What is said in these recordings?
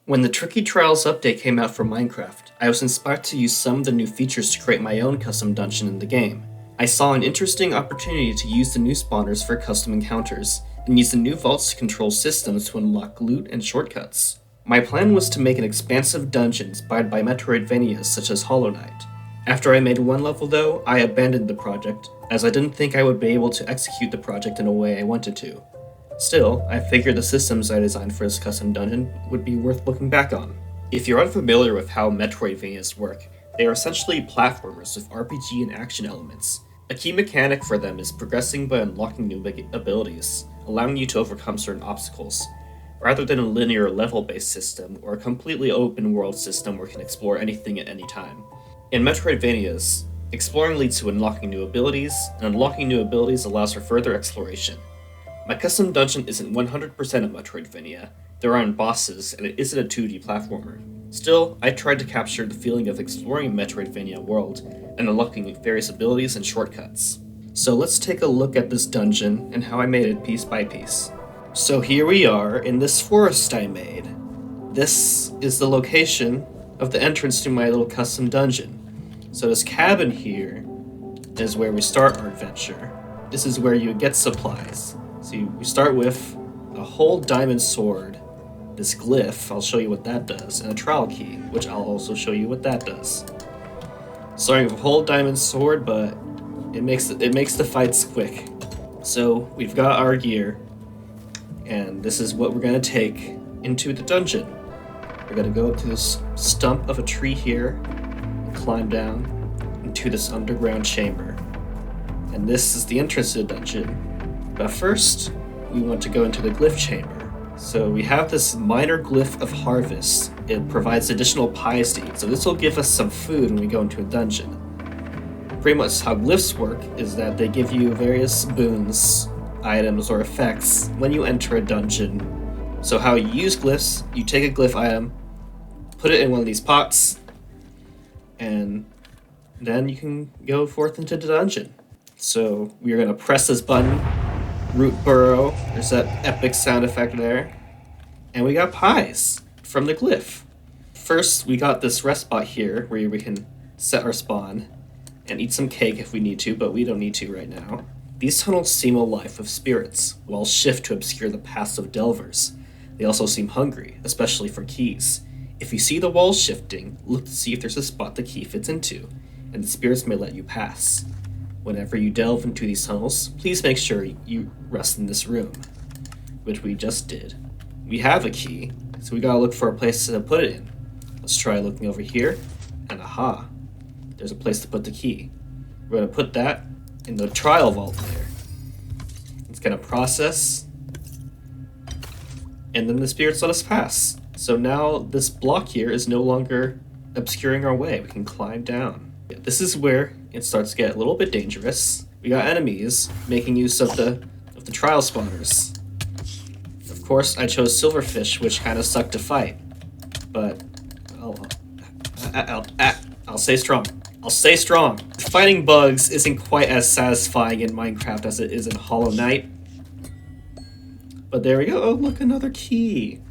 When the Tricky Trials update came out for Minecraft, I was inspired to use some of the new features to create my own custom dungeon in the game. I saw an interesting opportunity to use the new spawners for custom encounters, and use the new vaults to control systems to unlock loot and shortcuts. My plan was to make an expansive dungeon inspired by metroidvanias such as Hollow Knight. After I made one level though, I abandoned the project, as I didn't think I would be able to execute the project in a way I wanted to. Still, I figured the systems I designed for this custom dungeon would be worth looking back on. If you're unfamiliar with how metroidvanias work, they are essentially platformers with RPG and action elements. A key mechanic for them is progressing by unlocking new abilities, allowing you to overcome certain obstacles, rather than a linear level-based system or a completely open-world system where you can explore anything at any time. In metroidvanias, exploring leads to unlocking new abilities, and unlocking new abilities allows for further exploration. My custom dungeon isn't 100% a Metroidvania, there aren't bosses, and it isn't a 2D platformer. Still, I tried to capture the feeling of exploring a Metroidvania world and unlocking various abilities and shortcuts. So let's take a look at this dungeon and how I made it piece by piece. So here we are in this forest I made. This is the location of the entrance to my little custom dungeon. So this cabin here is where we start our adventure. This is where you get supplies. So we start with a whole diamond sword, this glyph, I'll show you what that does, and a trial key, which I'll also show you what that does. Starting with a whole diamond sword, but it makes the fights quick. So we've got our gear, and this is what we're gonna take into the dungeon. We're gonna go up to this stump of a tree here, and climb down into this underground chamber. And this is the entrance to the dungeon. But first, we want to go into the glyph chamber. So we have this minor glyph of harvest. It provides additional pies to eat, so this will give us some food when we go into a dungeon. Pretty much how glyphs work is that they give you various boons, items, or effects when you enter a dungeon. So how you use glyphs, you take a glyph item, put it in one of these pots, and then you can go forth into the dungeon. So we're gonna press this button, root burrow, there's that epic sound effect there, and we got pies from the glyph. First, we got this rest spot here where we can set our spawn and eat some cake if we need to, but we don't need to right now. These tunnels seem alive with spirits, walls shift to obscure the paths of delvers. They also seem hungry, especially for keys. If you see the walls shifting, look to see if there's a spot the key fits into, and the spirits may let you pass. Whenever you delve into these tunnels, please make sure you rest in this room, which we just did. We have a key, so we gotta look for a place to put it in. Let's try looking over here, and aha, there's a place to put the key. We're gonna put that in the trial vault there. It's gonna process, and then the spirits let us pass. So now this block here is no longer obscuring our way. We can climb down. This is where it starts to get a little bit dangerous. We got enemies making use of the trial spawners. Of course, I chose silverfish, which kind of sucked to fight, but I'll stay strong. I'll stay strong. Fighting bugs isn't quite as satisfying in Minecraft as it is in Hollow Knight. But there we go. Oh, look, another key.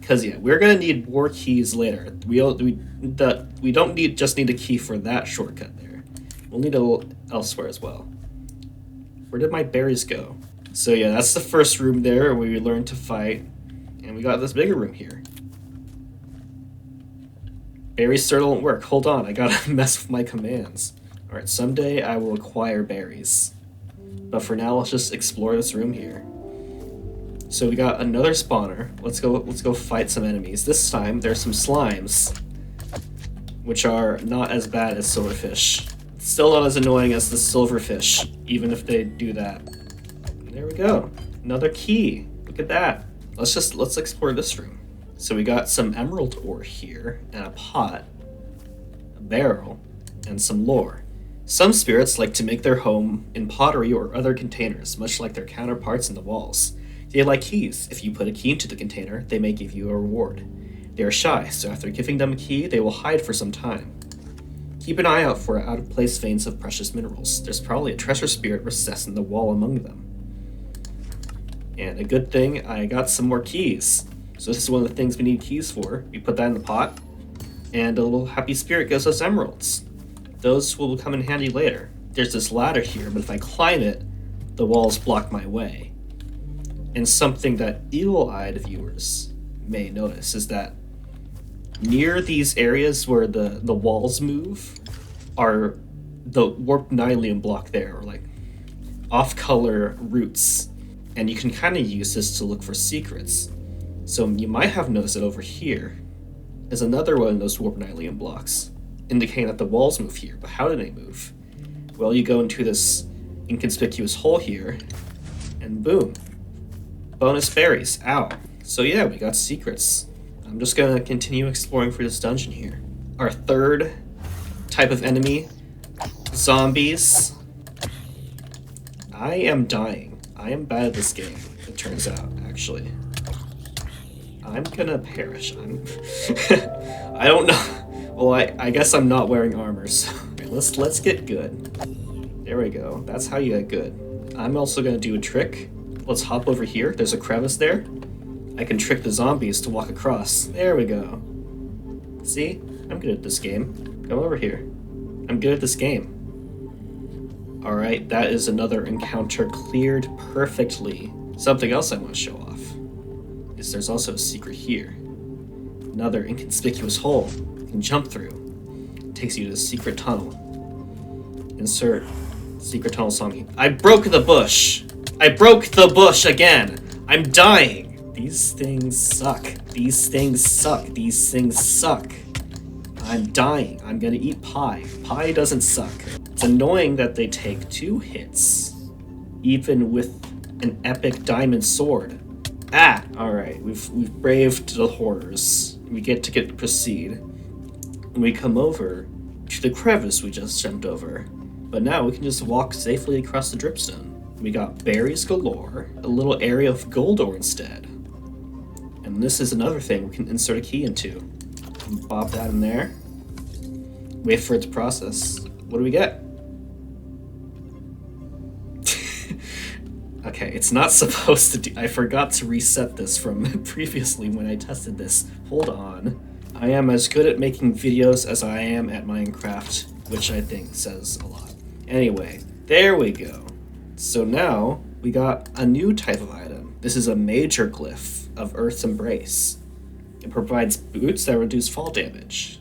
Because yeah, we're gonna need more keys later. We don't just need a key for that shortcut there. We'll need it elsewhere as well. Where did my berries go? So yeah, that's the first room there where we learn to fight, and we got this bigger room here. Berries still don't work. Hold on, I gotta mess with my commands. All right, someday I will acquire berries, but for now, let's just explore this room here. So we got another spawner. Let's go fight some enemies. This time there's some slimes, which are not as bad as silverfish. Still not as annoying as the silverfish, even if they do that. There we go. Another key. Look at that. Let's explore this room. So we got some emerald ore here, and a pot, a barrel, and some lore. Some spirits like to make their home in pottery or other containers, much like their counterparts in the walls. They like keys. If you put a key into the container, they may give you a reward. They are shy, so after giving them a key, they will hide for some time. Keep an eye out for out-of-place veins of precious minerals. There's probably a treasure spirit recessed in the wall among them. And a good thing, I got some more keys. So this is one of the things we need keys for. We put that in the pot, and a little happy spirit gives us emeralds. Those will come in handy later. There's this ladder here, but if I climb it, the walls block my way. And something that eagle-eyed viewers may notice is that near these areas where the walls move are the warped nylium block there, or like off-color roots. And you can kind of use this to look for secrets. So you might have noticed that over here is another one of those warped nylium blocks, indicating that the walls move here. But how do they move? Well, you go into this inconspicuous hole here, and boom. Bonus berries. Ow. So yeah, we got secrets. I'm just gonna continue exploring for this dungeon here. Our third type of enemy, zombies. I am dying. I am bad at this game, it turns out, actually. I'm gonna perish. I don't know. Well, I guess I'm not wearing armor, so let's get good. There we go. That's how you get good. I'm also gonna do a trick. Let's hop over here. There's a crevice there. I can trick the zombies to walk across. There we go. See? I'm good at this game. Come over here. I'm good at this game. Alright, that is another encounter cleared perfectly. Something else I want to show off is there's also a secret here. Another inconspicuous hole you can jump through. It takes you to the secret tunnel. Insert secret tunnel song. I broke the bush! I broke the bush again! I'm dying! These things suck. These things suck. These things suck. I'm dying. I'm gonna eat pie. Pie doesn't suck. It's annoying that they take 2 hits, even with an epic diamond sword. Ah! Alright, we've braved the horrors. We get to proceed. And we come over to the crevice we just jumped over. But now we can just walk safely across the dripstone. We got berries galore, a little area of gold ore instead. And this is another thing we can insert a key into. Pop that in there. Wait for it to process. What do we get? Okay, it's not supposed to do... I forgot to reset this from previously when I tested this. Hold on. I am as good at making videos as I am at Minecraft, which I think says a lot. Anyway, there we go. So now, we got a new type of item. This is a major glyph of Earth's Embrace. It provides boots that reduce fall damage.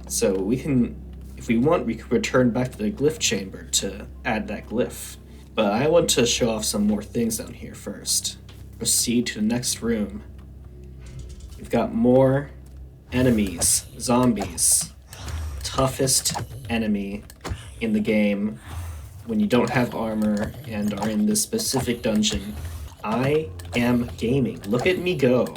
So we can, if we want, we can return back to the glyph chamber to add that glyph. But I want to show off some more things down here first. Proceed to the next room. We've got more enemies, zombies. Toughest enemy in the game when you don't have armor and are in this specific dungeon. I am gaming. Look at me go.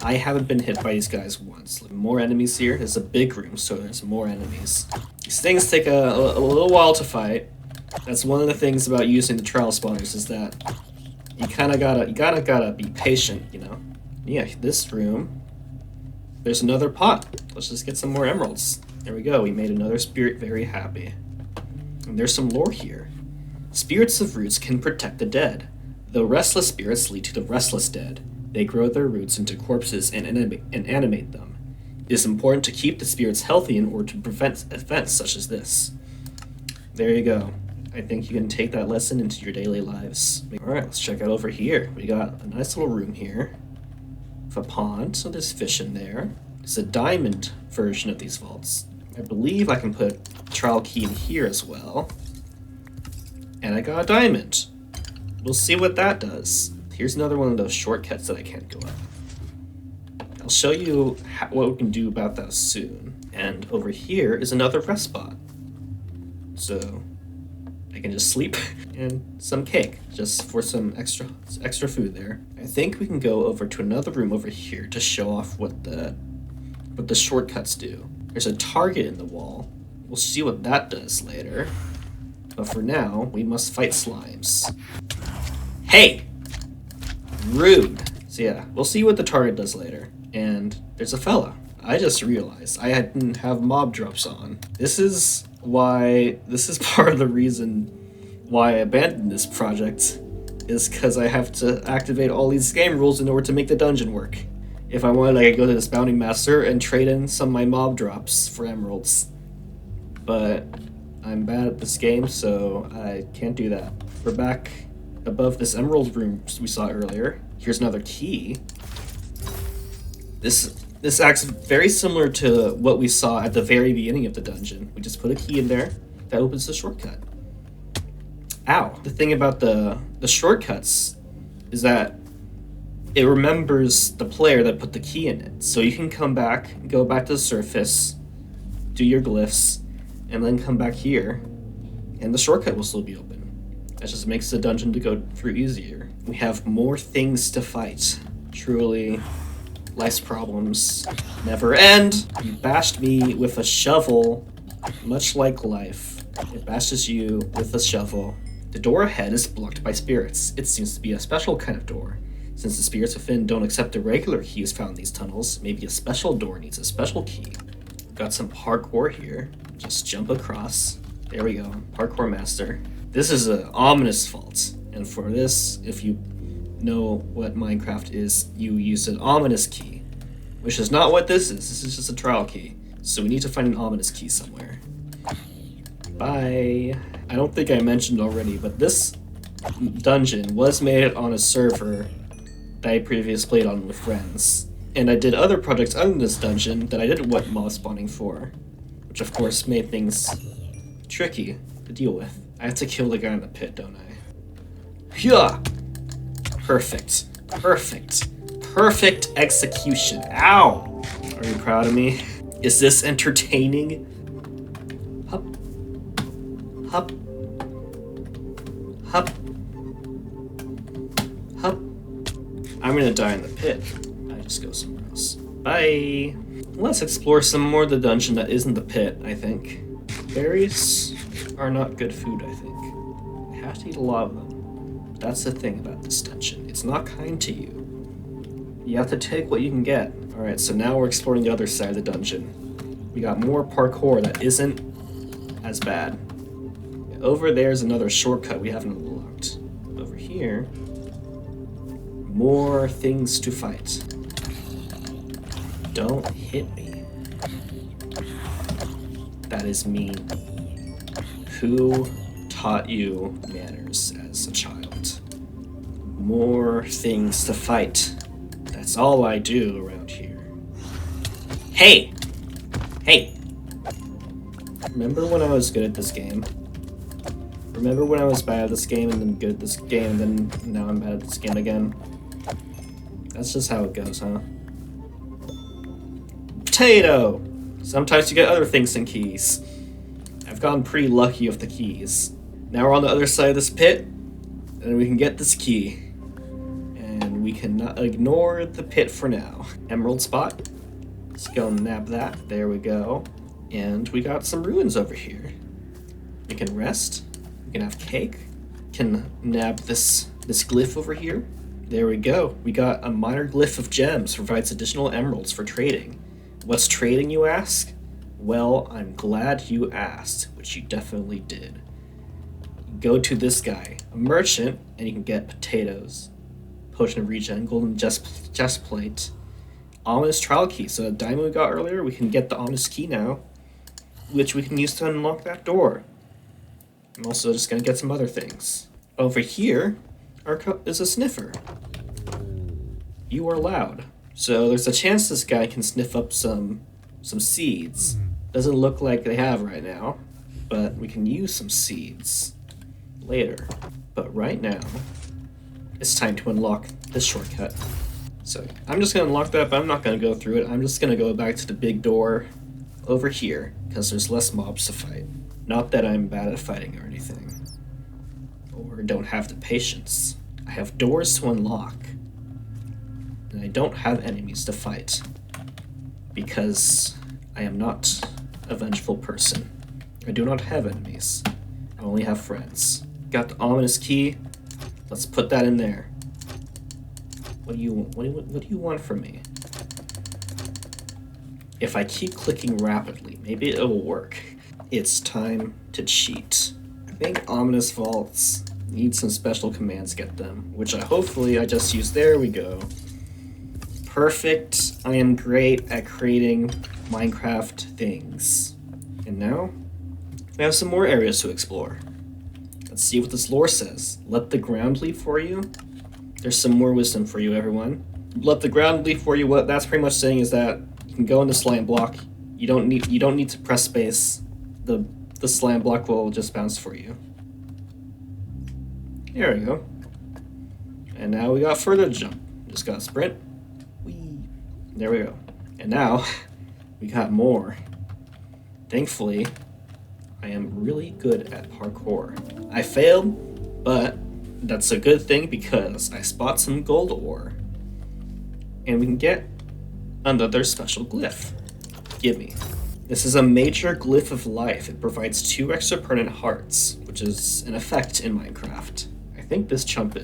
I haven't been hit by these guys once. More enemies here. There's a big room, so there's more enemies. These things take a little while to fight. That's one of the things about using the trial spawners, is that you gotta be patient, you know? Yeah, this room. There's another pot. Let's just get some more emeralds. There we go. We made another spirit very happy. And there's some lore here. Spirits of roots can protect the dead. Though restless spirits lead to the restless dead. They grow their roots into corpses and animate them. It is important to keep the spirits healthy in order to prevent events such as this. There you go. I think you can take that lesson into your daily lives. Alright, let's check out over here. We got a nice little room here with a pond, so there's fish in there. It's a diamond version of these vaults. I believe I can put a trial key in here as well. And I got a diamond. We'll see what that does. Here's another one of those shortcuts that I can't go up. I'll show you what we can do about that soon. And over here is another rest spot. So I can just sleep and some cake, just for some extra food there. I think we can go over to another room over here to show off what the shortcuts do. There's a target in the wall. We'll see what that does later. But for now, we must fight slimes. Hey! Rude. So yeah, we'll see what the target does later. And there's a fella. I just realized I didn't have mob drops on. This is part of the reason why I abandoned this project. is because I have to activate all these game rules in order to make the dungeon work. If I wanted, I could go to this bounty master and trade in some of my mob drops for emeralds. But I'm bad at this game, so I can't do that. We're back above this emerald room we saw earlier. Here's another key. This acts very similar to what we saw at the very beginning of the dungeon. We just put a key in there that opens the shortcut. Ow. The thing about the shortcuts is that it remembers the player that put the key in it. So you can come back, go back to the surface, do your glyphs, and then come back here, and the shortcut will still be open. That just makes the dungeon to go through easier. We have more things to fight. Truly, life's problems never end. You bashed me with a shovel, much like life. It bashes you with a shovel. The door ahead is blocked by spirits. It seems to be a special kind of door. Since the spirits within don't accept the regular keys found in these tunnels, maybe a special door needs a special key. Got some parkour here. Just jump across. There we go. Parkour master. This is an ominous fault. And for this, if you know what Minecraft is, you use an ominous key. Which is not what this is. This is just a trial key. So we need to find an ominous key somewhere. Bye. I don't think I mentioned already, but this dungeon was made on a server that I previously played on with friends. And I did other projects other than this dungeon that I didn't want mob spawning for. Which of course made things tricky to deal with. I have to kill the guy in the pit, don't I? Yeah. Perfect. Perfect. Perfect execution. Ow! Are you proud of me? Is this entertaining? Hup. Hup. Hup. Hup. I'm gonna die in the pit. I just go somewhere else. Bye. Let's explore some more of the dungeon that isn't the pit, I think. Berries are not good food, I think. I have to eat a lot of them. But that's the thing about this dungeon. It's not kind to you. You have to take what you can get. Alright, so now we're exploring the other side of the dungeon. We got more parkour that isn't as bad. Over there's another shortcut we haven't unlocked. Over here, more things to fight. Don't hit me. That is mean. Who taught you manners as a child? More things to fight. That's all I do around here. Hey! Hey! Remember when I was good at this game? Remember when I was bad at this game and then good at this game and then now I'm bad at this game again? That's just how it goes, huh? Potato! Sometimes you get other things than keys. I've gotten pretty lucky with the keys. Now we're on the other side of this pit, and we can get this key. And we cannot ignore the pit for now. Emerald spot. Let's go nab that. There we go. And we got some ruins over here. We can rest. We can have cake. Can nab this glyph over here. There we go. We got a minor glyph of gems. Provides additional emeralds for trading. What's trading, you ask? Well, I'm glad you asked, which you definitely did. Go to this guy, a merchant, and you can get potatoes, potion of regen, golden chest plate, ominous trial key. So the diamond we got earlier, we can get the ominous key now, which we can use to unlock that door. I'm also just gonna get some other things. Over here is a sniffer. You are loud. So there's a chance this guy can sniff up some seeds. Doesn't look like they have right now, but we can use some seeds later. But right now, it's time to unlock this shortcut. So I'm just gonna unlock that, but I'm not gonna go through it. I'm just gonna go back to the big door over here, because there's less mobs to fight. Not that I'm bad at fighting or anything, or don't have the patience. I have doors to unlock, and I don't have enemies to fight, because I am not a vengeful person. I do not have enemies. I only have friends. Got the ominous key. Let's put that in there. What do you want from me? If I keep clicking rapidly, maybe it will work. It's time to cheat. I think ominous vaults Need some special commands to get them, which hopefully I just used. There we go. Perfect. I am great at creating Minecraft things. And now, we have some more areas to explore. Let's see what this lore says. Let the ground leap for you. There's some more wisdom for you, everyone. Let the ground leap for you. What that's pretty much saying is that you can go into slime block. You don't need to press space. The slime block will just bounce for you. There we go. And now we got further to jump. Just got sprint. Whee. There we go. And now we got more. Thankfully, I am really good at parkour. I failed, but that's a good thing because I spot some gold ore. And we can get another special glyph. Gimme. This is a major glyph of life. It provides 2 extra permanent hearts, which is an effect in Minecraft. I think this jump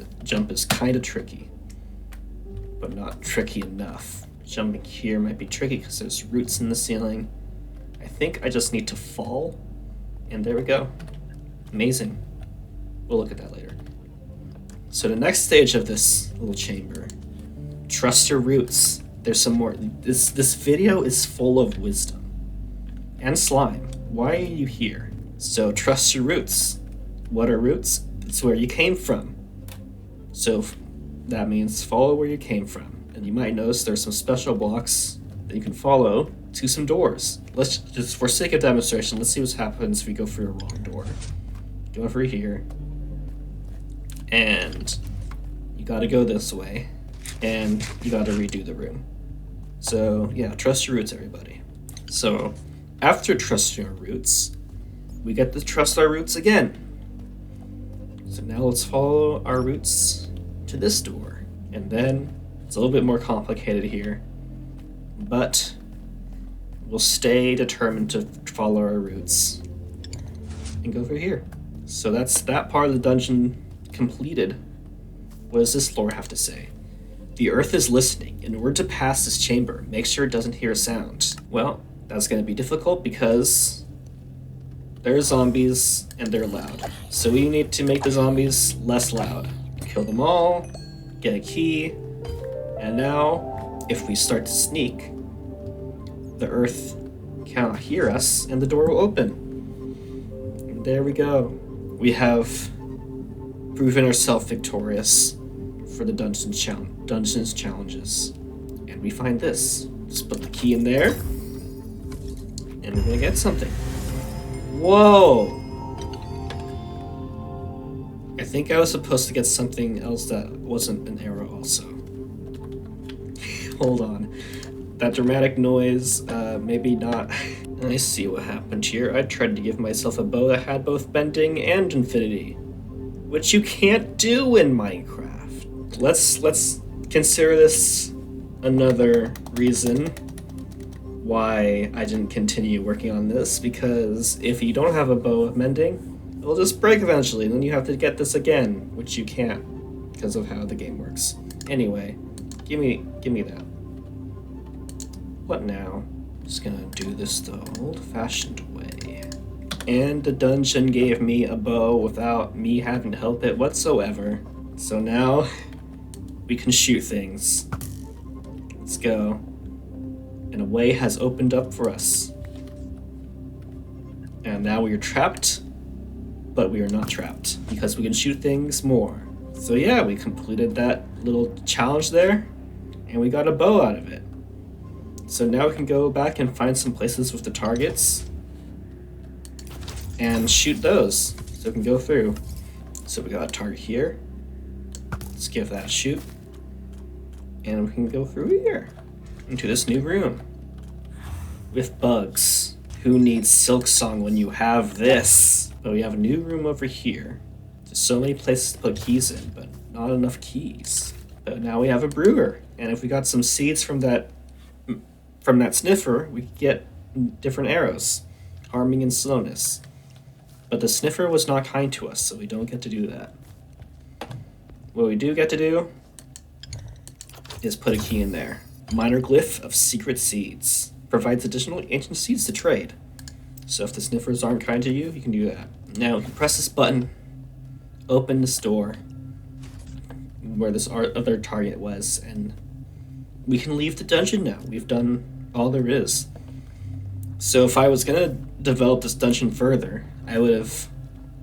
is kind of tricky, but not tricky enough. Jumping here might be tricky because there's roots in the ceiling. I think I just need to fall, and there we go. Amazing. We'll look at that later. So the next stage of this little chamber, trust your roots. There's some more. This video is full of wisdom. And slime. Why are you here? So trust your roots. What are roots? It's where you came from. So that means follow where you came from. And you might notice there's some special blocks that you can follow to some doors. Let's just, for sake of demonstration, let's see what happens if we go through a wrong door. Go through here. And you gotta go this way. And you gotta redo the room. So yeah, trust your roots, everybody. So after trusting our roots, we get to trust our roots again. So now let's follow our roots to this door. And then it's a little bit more complicated here, but we'll stay determined to follow our roots and go through here. So that's that part of the dungeon completed. What does this lore have to say? The earth is listening. In order to pass this chamber, make sure it doesn't hear a sound. Well, that's going to be difficult because they're zombies and they're loud. So we need to make the zombies less loud. Kill them all, get a key, and now if we start to sneak, the earth cannot hear us and the door will open. And there we go. We have proven ourselves victorious for the dungeons challenges. And we find this. Just put the key in there. And we're gonna get something. Whoa! I think I was supposed to get something else that wasn't an arrow also. Hold on. That dramatic noise, maybe not. I see what happened here. I tried to give myself a bow that had both bending and infinity, which you can't do in Minecraft. Let's consider this another reason why I didn't continue working on this, because if you don't have a bow of mending, it'll just break eventually, and then you have to get this again, which you can't because of how the game works. Anyway, give me that. What now? Just gonna do this the old-fashioned way. And the dungeon gave me a bow without me having to help it whatsoever. So now we can shoot things. Let's go. And a way has opened up for us. And now we are trapped, but we are not trapped because we can shoot things more. So yeah, we completed that little challenge there, and we got a bow out of it. So now we can go back and find some places with the targets and shoot those, so we can go through. So we got a target here. Let's give that a shoot. And we can go through here into this new room with bugs. Who needs Silk Song when you have this? But we have a new room over here. There's so many places to put keys in, but not enough keys. But now we have a brewer, and if we got some seeds from that sniffer, we could get different arrows, harming and slowness. But the sniffer was not kind to us, so we don't get to do that. What we do get to do is put a key in there. Minor glyph of secret seeds. Provides additional ancient seeds to trade. So if the sniffers aren't kind to you, you can do that. Now, you can press this button open this door where this other target was, and we can leave the dungeon now. We've done all there is. So if I was gonna develop this dungeon further, I would have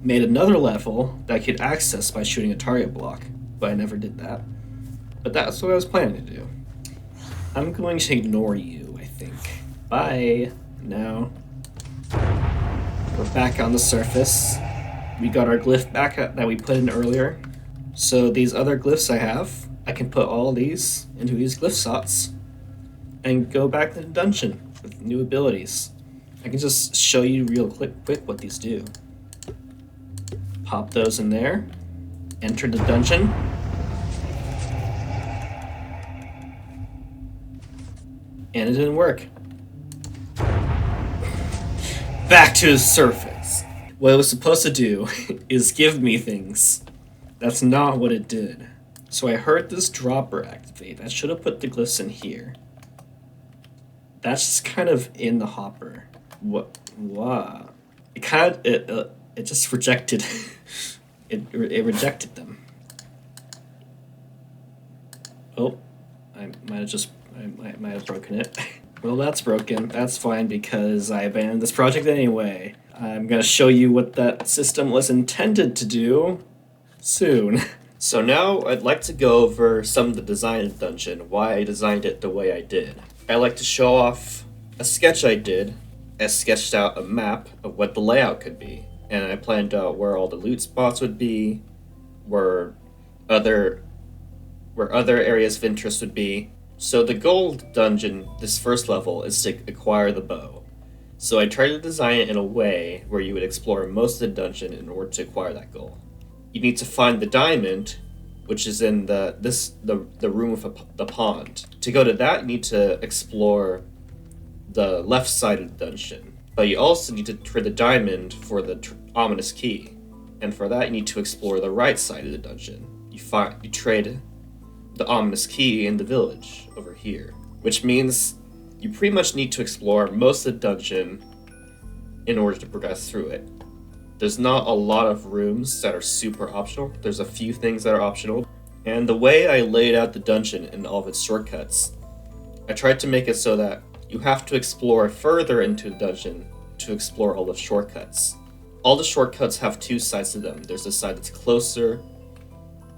made another level that I could access by shooting a target block, but I never did that. But that's what I was planning to do. I'm going to ignore you, I think. Bye. Now, we're back on the surface. We got our glyph back that we put in earlier. So these other glyphs I have, I can put all these into these glyph slots and go back to the dungeon with new abilities. I can just show you real quick what these do. Pop those in there, enter the dungeon. And it didn't work. Back to the surface. What it was supposed to do is give me things. That's not what it did. So I heard this dropper activate. I should have put the glyphs in here. That's just kind of in the hopper. What? Wow. It just rejected. it rejected them. Oh, I might have broken it. Well, that's broken. That's fine because I abandoned this project anyway. I'm gonna show you what that system was intended to do soon. So now I'd like to go over some of the design of the dungeon, why I designed it the way I did. I like to show off a sketch I did. I sketched out a map of what the layout could be, and I planned out where all the loot spots would be, where other areas of interest would be. So the goal of the dungeon, this first level, is to acquire the bow. So I tried to design it in a way where you would explore most of the dungeon in order to acquire that goal. You need to find the diamond, which is in the room with the pond. To go to that, you need to explore the left side of the dungeon. But you also need to trade the diamond for the ominous key. And for that, you need to explore the right side of the dungeon. You trade the ominous key in the village over here, which means you pretty much need to explore most of the dungeon in order to progress through it. There's not a lot of rooms that are super optional. There's a few things that are optional. And the way I laid out the dungeon and all of its shortcuts, I tried to make it so that you have to explore further into the dungeon to explore all the shortcuts. All the shortcuts have two sides to them. There's a side that's closer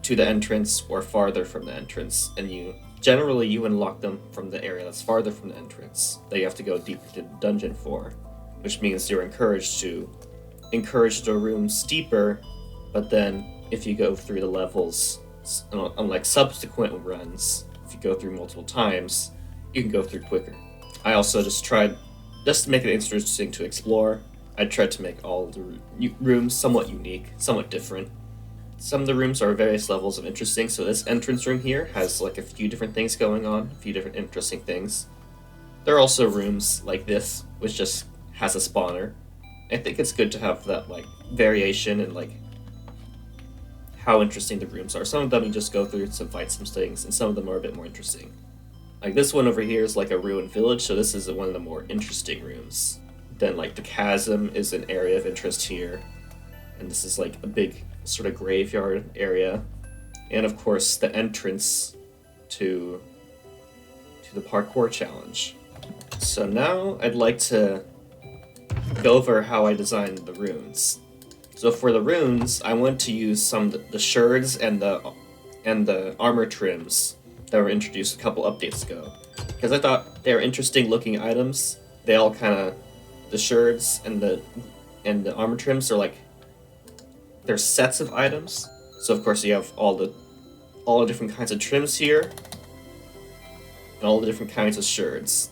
to the entrance or farther from the entrance, and you unlock them from the area that's farther from the entrance that you have to go deeper to the dungeon for, which means you're encouraged to encourage the rooms deeper, but then if you go through the levels, unlike subsequent runs, if you go through multiple times, you can go through quicker. I also just to make it interesting to explore, I tried to make all the rooms somewhat unique, somewhat different. Some of the rooms are various levels of interesting, so this entrance room here has like a few different things going on, a few different interesting things. There are also rooms like this, which just has a spawner. I think it's good to have that like variation and like how interesting the rooms are. Some of them you just go through to fight some things, and some of them are a bit more interesting. Like this one over here is like a ruined village, so this is one of the more interesting rooms. Then like the chasm is an area of interest here, and this is like a big sort of graveyard area. And of course the entrance to the parkour challenge. So now I'd like to go over how I designed the runes. So for the runes, I want to use some of the shards and the armor trims that were introduced a couple updates ago, because I thought they were interesting looking items. They all kind of, the shards and the armor trims are like, they're sets of items. So of course you have all the different kinds of trims here, and all the different kinds of shards.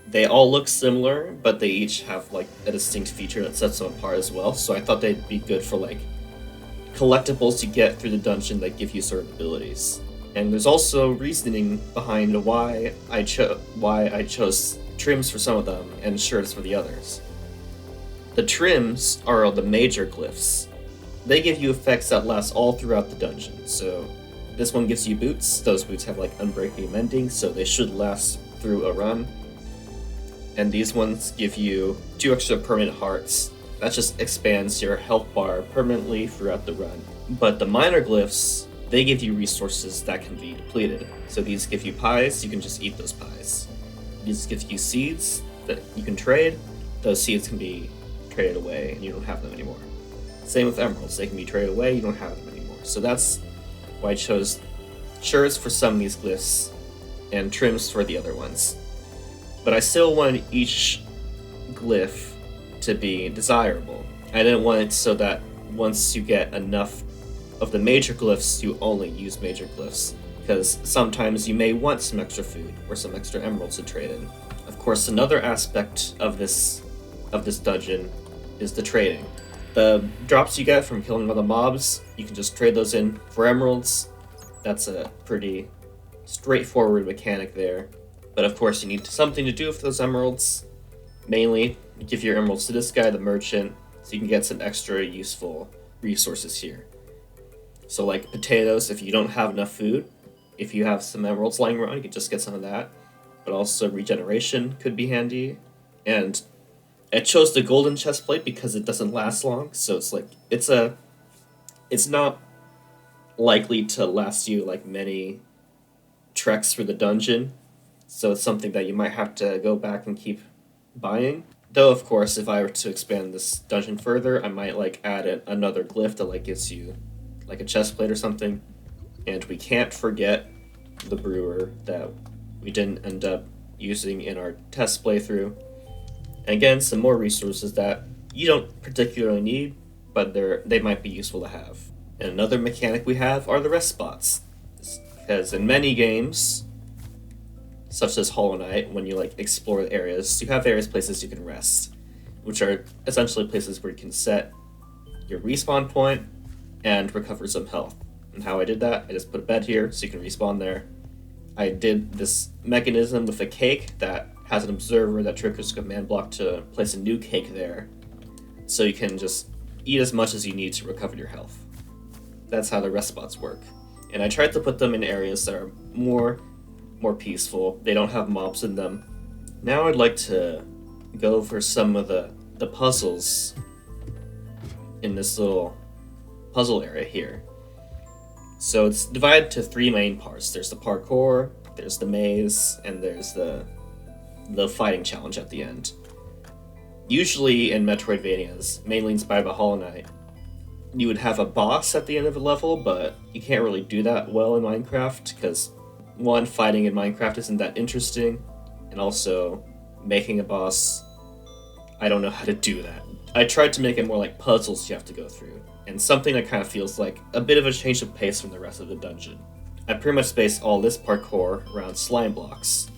They all look similar, but they each have like a distinct feature that sets them apart as well. So I thought they'd be good for like collectibles to get through the dungeon that give you certain abilities. And there's also reasoning behind why I chose trims for some of them and shards for the others. The trims are the major glyphs. They give you effects that last all throughout the dungeon. So this one gives you boots. Those boots have like unbreakable mending, so they should last through a run. And these ones give you 2 extra permanent hearts. That just expands your health bar permanently throughout the run. But the minor glyphs, they give you resources that can be depleted. So these give you pies, you can just eat those pies. These give you seeds that you can trade. Those seeds can be traded away and you don't have them anymore. Same with emeralds, they can be traded away, you don't have them anymore. So that's why I chose shards for some of these glyphs and trims for the other ones. But I still wanted each glyph to be desirable. I didn't want it so that once you get enough of the major glyphs, you only use major glyphs, because sometimes you may want some extra food or some extra emeralds to trade in. Of course, another aspect of this dungeon is the trading. The drops you get from killing other mobs, you can just trade those in for emeralds. That's a pretty straightforward mechanic there. But of course, you need something to do with those emeralds. Mainly, give your emeralds to this guy, the merchant, so you can get some extra useful resources here. So like potatoes, if you don't have enough food, if you have some emeralds lying around, you can just get some of that. But also regeneration could be handy. And I chose the golden chestplate because it doesn't last long, so it's like it's not likely to last you like many treks through the dungeon. So it's something that you might have to go back and keep buying. Though of course, if I were to expand this dungeon further, I might like add another glyph that like gives you like a chestplate or something. And we can't forget the brewer that we didn't end up using in our test playthrough. And again, some more resources that you don't particularly need, but they might be useful to have. And another mechanic we have are the rest spots. Because in many games, such as Hollow Knight, when you like explore the areas, you have various places you can rest, which are essentially places where you can set your respawn point and recover some health. And how I did that, I just put a bed here so you can respawn there. I did this mechanism with a cake that has an observer that triggers a command block to place a new cake there, so you can just eat as much as you need to recover your health. That's how the rest spots work. And I tried to put them in areas that are more peaceful. They don't have mobs in them. Now I'd like to go over some of the puzzles in this little puzzle area here. So it's divided to three main parts. There's the parkour, there's the maze, and there's the fighting challenge at the end. Usually in metroidvanias, mainly inspired by Hollow Knight, you would have a boss at the end of a level, but you can't really do that well in Minecraft, because one, fighting in Minecraft isn't that interesting, and also making a boss, I don't know how to do that. I tried to make it more like puzzles you have to go through, and something that kind of feels like a bit of a change of pace from the rest of the dungeon. I pretty much based all this parkour around slime blocks.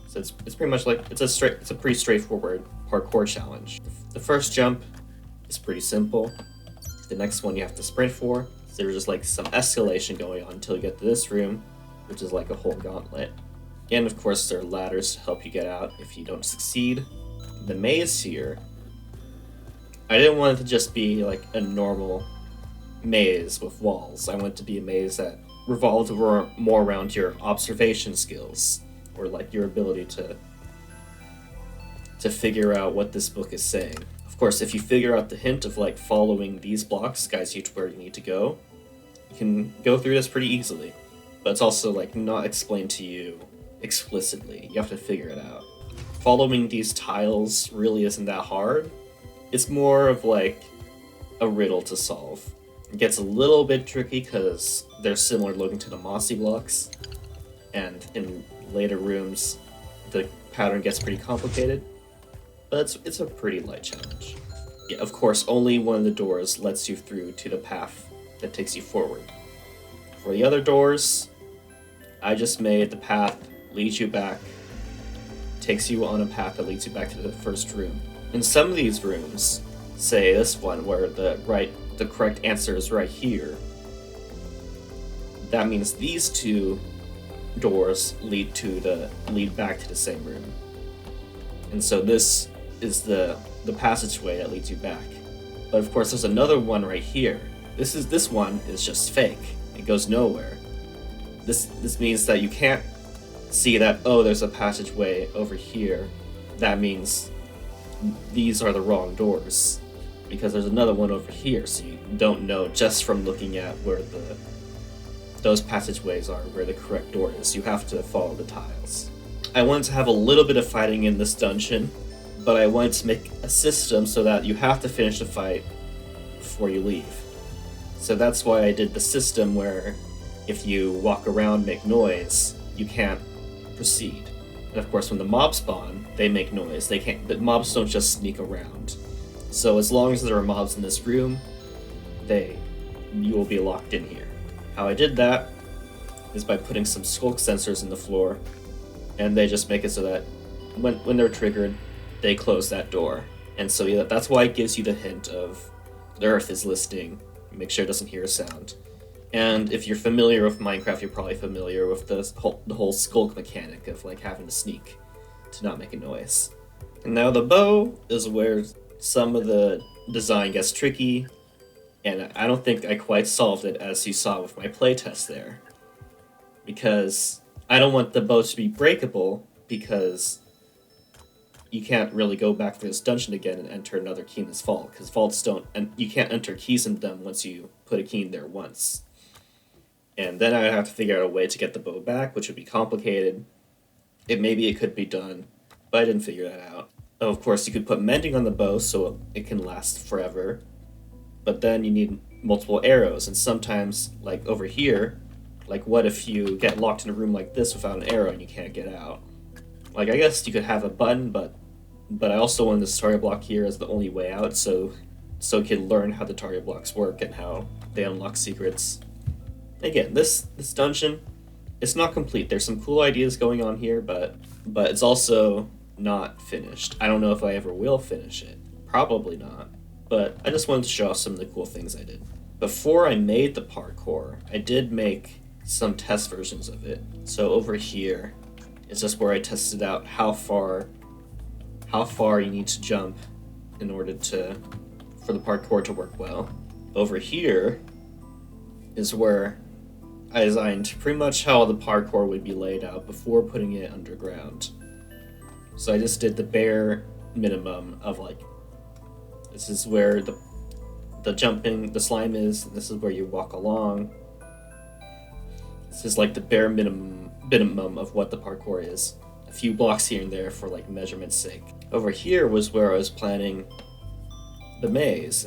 So it's pretty much like it's a pretty straightforward parkour challenge. The first jump is pretty simple. The next one you have to sprint for. So there's just like some escalation going on until you get to this room, which is like a whole gauntlet. And of course there are ladders to help you get out if you don't succeed. The maze here, I didn't want it to just be like a normal maze with walls. I want it to be a maze that revolved more around your observation skills, or like your ability to figure out what this book is saying. Of course, if you figure out the hint of like following these blocks guides you to where you need to go, you can go through this pretty easily. But it's also like not explained to you explicitly. You have to figure it out. Following these tiles really isn't that hard. It's more of like a riddle to solve. It gets a little bit tricky because they're similar looking to the mossy blocks, and in later rooms the pattern gets pretty complicated, but it's a pretty light challenge. Yeah, of course, only one of the doors lets you through to the path that takes you forward. For the other doors, I just made the path lead you back, takes you on a path that leads you back to the first room. In some of these rooms, say this one where the correct answer is right here, that means these two doors lead back to the same room. And so this is the passageway that leads you back. But of course there's another one right here. This one is just fake. It goes nowhere. This means that you can't see that, oh, there's a passageway over here. That means these are the wrong doors. because there's another one over here, so you don't know just from looking at where those passageways are, where the correct door is. You have to follow the tiles. I wanted to have a little bit of fighting in this dungeon, but I wanted to make a system so that you have to finish the fight before you leave. So that's why I did the system where if you walk around, make noise, you can't proceed. And of course, when the mobs spawn, they make noise. The mobs don't just sneak around. So as long as there are mobs in this room, you will be locked in here. How I did that is by putting some skulk sensors in the floor, and they just make it so that when they're triggered, they close that door. And so yeah, that's why it gives you the hint of the earth is listening. Make sure it doesn't hear a sound. And if you're familiar with Minecraft, you're probably familiar with the whole skulk mechanic of like having to sneak to not make a noise. And now the bow is where some of the design gets tricky, and I don't think I quite solved it as you saw with my playtest there. Because I don't want the bow to be breakable, because you can't really go back to this dungeon again and enter another key in this vault, because vaults don't, and you can't enter keys in them once you put a key in there once. And then I would have to figure out a way to get the bow back, which would be complicated. Maybe it could be done, but I didn't figure that out. Of course, you could put mending on the bow so it can last forever, but then you need multiple arrows, and sometimes, like over here, like what if you get locked in a room like this without an arrow and you can't get out? Like, I guess you could have a button, but I also wanted this target block here as the only way out, so you can learn how the target blocks work and how they unlock secrets. Again, this dungeon, it's not complete. There's some cool ideas going on here, but it's also not finished. I don't know if I ever will finish it. Probably not. But I just wanted to show off some of the cool things I did. Before I made the parkour, I did make some test versions of it. So over here is just where I tested out how far you need to jump in order for the parkour to work well. Over here is where I designed pretty much how the parkour would be laid out before putting it underground. So I just did the bare minimum of like, this is where the slime is, this is where you walk along. This is like the bare minimum of what the parkour is. A few blocks here and there for like measurement's sake. Over here was where I was planning the maze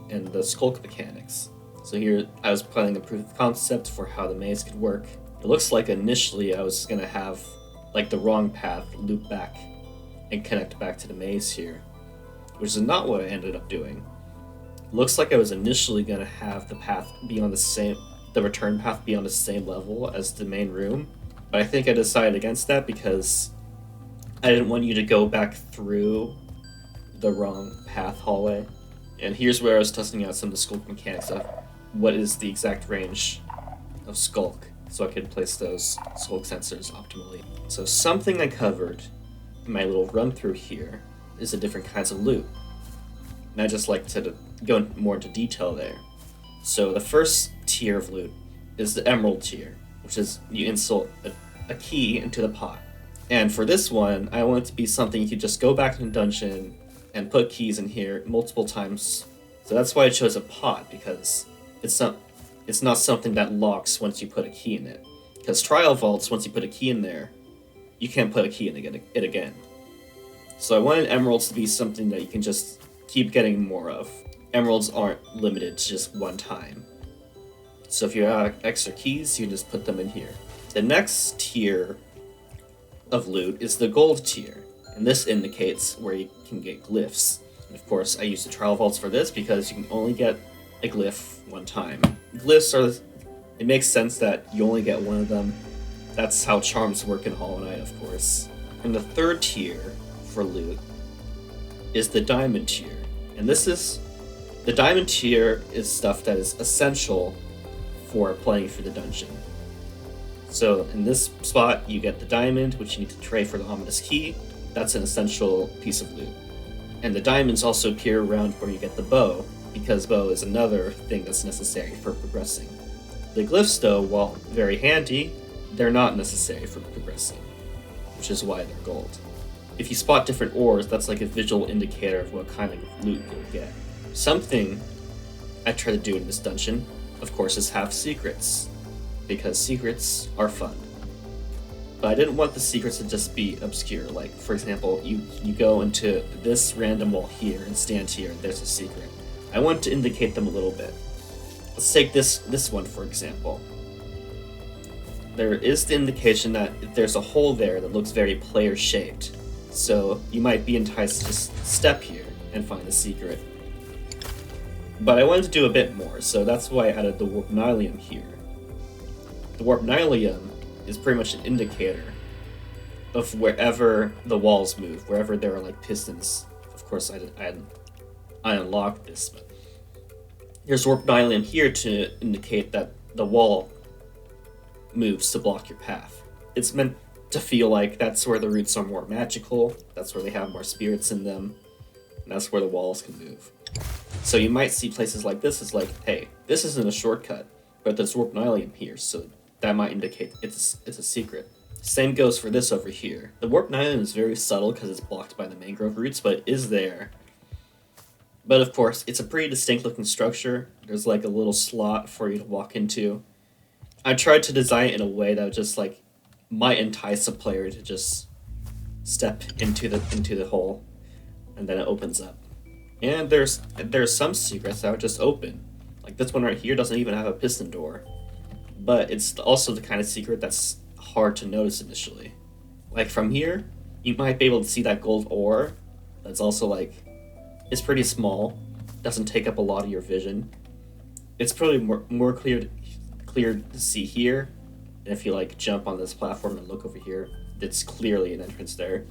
and the skulk mechanics. So here I was planning a proof of concept for how the maze could work. It looks like initially I was gonna have like the wrong path loop back and connect back to the maze here, which is not what I ended up doing. It looks like I was initially gonna have the return path be on the same level as the main room, but I think I decided against that because I didn't want you to go back through the wrong path hallway. And here's where I was testing out some of the skulk mechanics of what is the exact range of skulk, so I could place those skulk sensors optimally. So something I covered in my little run through here is the different kinds of loot. And I just like to go more into detail there. So the first tier of loot is the emerald tier, which is you insert a key into the pot. And for this one, I want it to be something you could just go back in the dungeon and put keys in here multiple times. So that's why I chose a pot, because it's not something that locks once you put a key in it. Because trial vaults, once you put a key in there, you can't put a key in it again. So I wanted emeralds to be something that you can just keep getting more of. Emeralds aren't limited to just one time. So if you have extra keys, you just put them in here. The next tier of loot is the gold tier, and this indicates where you can get glyphs. And of course, I use the trial vaults for this because you can only get a glyph one time. Glyphs it makes sense that you only get one of them. That's how charms work in Hollow Knight, of course. And the third tier for loot is the diamond tier. And the diamond tier is stuff that is essential for playing through the dungeon. So in this spot, you get the diamond, which you need to trade for the ominous key. That's an essential piece of loot. And the diamonds also appear around where you get the bow, because bow is another thing that's necessary for progressing. The glyphs, though, while very handy, they're not necessary for progressing, which is why they're gold. If you spot different ores, that's like a visual indicator of what kind of loot you'll get. Something I try to do in this dungeon, of course, is have secrets, because secrets are fun. But I didn't want the secrets to just be obscure. Like, for example, you go into this random wall here and stand here, and there's a secret. I want to indicate them a little bit. Let's take this one, for example. There is the indication that there's a hole there that looks very player-shaped. So you might be enticed to just step here and find the secret. But I wanted to do a bit more, so that's why I added the warp nylium here. The warp nylium is pretty much an indicator of wherever the walls move, wherever there are like pistons. Of course, I unlocked this, but there's warp nylium here to indicate that the wall moves to block your path. It's meant to feel like that's where the roots are more magical, that's where they have more spirits in them, and that's where the walls can move. So you might see places like this as like, hey, this isn't a shortcut, but there's warp nylium here, so that might indicate it's a secret. Same goes for this over here. The warp nylium is very subtle because it's blocked by the mangrove roots, but it is there. But of course, it's a pretty distinct looking structure. There's like a little slot for you to walk into. I tried to design it in a way that would just like might entice a player to just step into the hole, and then it opens up. And there's some secrets that would just open. Like this one right here doesn't even have a piston door. But it's also the kind of secret that's hard to notice initially. Like from here, you might be able to see that gold ore. That's also like, it's pretty small. Doesn't take up a lot of your vision. It's probably more clear to see here. And if you like jump on this platform and look over here, it's clearly an entrance there.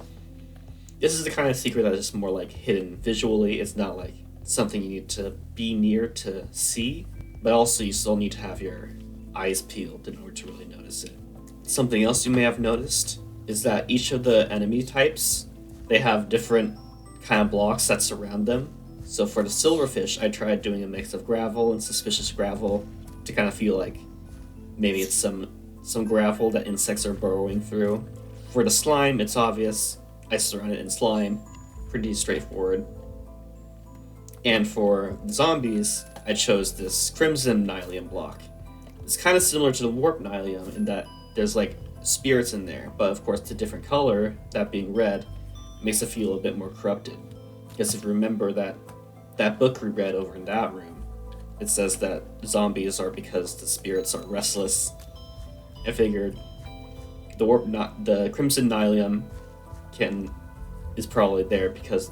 This is the kind of secret that is just more like hidden visually. It's not like something you need to be near to see, but also you still need to have your eyes peeled in order to really notice it. Something else you may have noticed is that each of the enemy types, they have different kind of blocks that surround them. So for the silverfish, I tried doing a mix of gravel and suspicious gravel to kind of feel like maybe it's some gravel that insects are burrowing through. For the slime, it's obvious. I surrounded it in slime. Pretty straightforward. And for the zombies, I chose this crimson nylium block. It's kind of similar to the warp nylium in that there's like spirits in there, but of course the different color, that being red, makes it feel a bit more corrupted. Because if you remember that book we read over in that room, it says that zombies are because the spirits are restless. I figured the crimson nylium is probably there because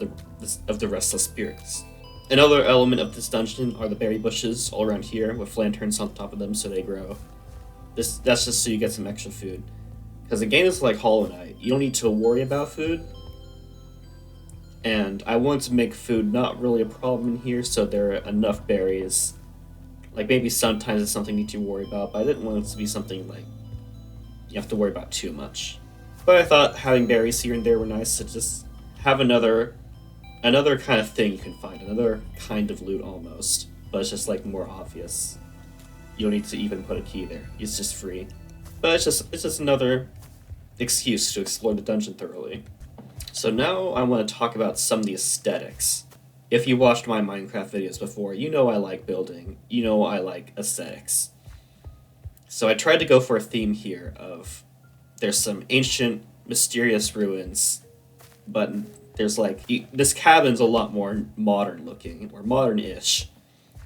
of the restless spirits. Another element of this dungeon are the berry bushes all around here with lanterns on top of them so they grow. That's just so you get some extra food. Because the game is like Hollow Knight. You don't need to worry about food. And I wanted to make food not really a problem in here, so there are enough berries. Like maybe sometimes it's something you need to worry about, but I didn't want it to be something like you have to worry about too much. But I thought having berries here and there were nice to just have another kind of thing you can find, another kind of loot almost, but it's just like more obvious. You don't need to even put a key there. It's just free. But it's just another excuse to explore the dungeon thoroughly. So now I want to talk about some of the aesthetics. If you watched my Minecraft videos before, you know I like building. You know I like aesthetics. So I tried to go for a theme here of there's some ancient, mysterious ruins, but there's like, this cabin's a lot more modern looking, or modern-ish,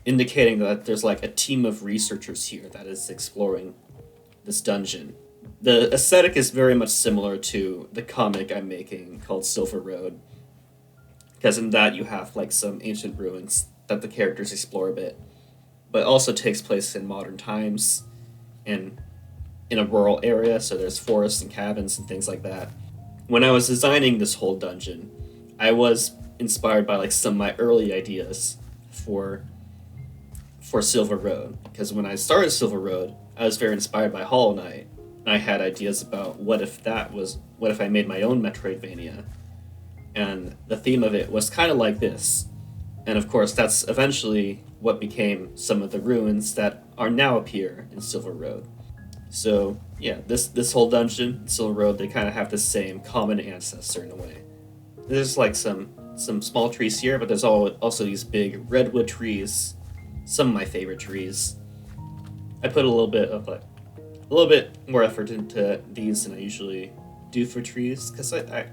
indicating that there's like a team of researchers here that is exploring this dungeon. The aesthetic is very much similar to the comic I'm making called Silver Road, because in that you have like some ancient ruins that the characters explore a bit, but also takes place in modern times and in a rural area, so there's forests and cabins and things like that. When I was designing this whole dungeon, I was inspired by like some of my early ideas for Silver Road, because when I started Silver Road, I was very inspired by Hollow Knight, and I had ideas about what if I made my own Metroidvania, and the theme of it was kind of like this. And of course, that's eventually what became some of the ruins that are now appear in Silver Road. So yeah, this whole dungeon, Silver Road, they kind of have the same common ancestor in a way. There's like some some small trees here, but there's also these big redwood trees, some of my favorite trees. I put a little bit more effort into these than I usually do for trees, because I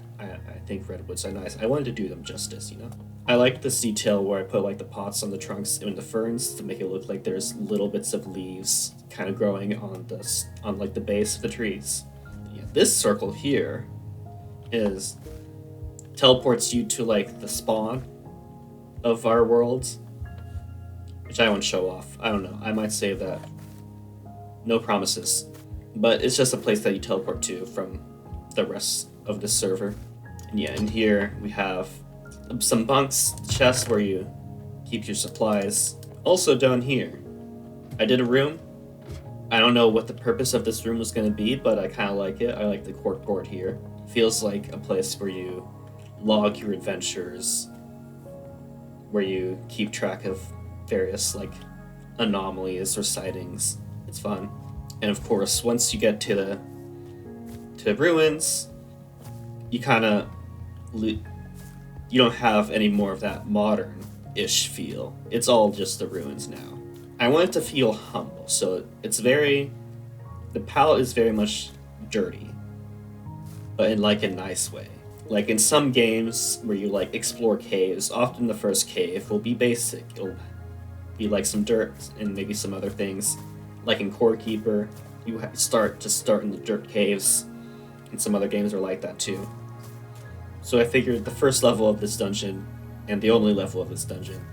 think redwoods are nice. I wanted to do them justice, you know? I like this detail where I put like the pots on the trunks and the ferns to make it look like there's little bits of leaves kind of growing on like the base of the trees. Yeah, this circle here teleports you to like the spawn of our world, which I won't show off. I don't know. I might save that. No promises. But it's just a place that you teleport to from the rest of the server. And yeah, in here we have some bunks, chests where you keep your supplies. Also down here, I did a room. I don't know what the purpose of this room was going to be, but I kind of like it. I like the cork board here. Feels like a place where you log your adventures, where you keep track of various like anomalies or sightings. It's fun. And of course, once you get to the ruins, you don't have any more of that modern-ish feel. It's all just the ruins now. I want it to feel humble, so the palette is very much dirty, but in like a nice way. Like in some games where you like explore caves, often the first cave will be basic. It'll be like some dirt and maybe some other things. Like in Core Keeper, you start in the dirt caves, and some other games are like that too. So I figured the first level of this dungeon, and the only level of this dungeon,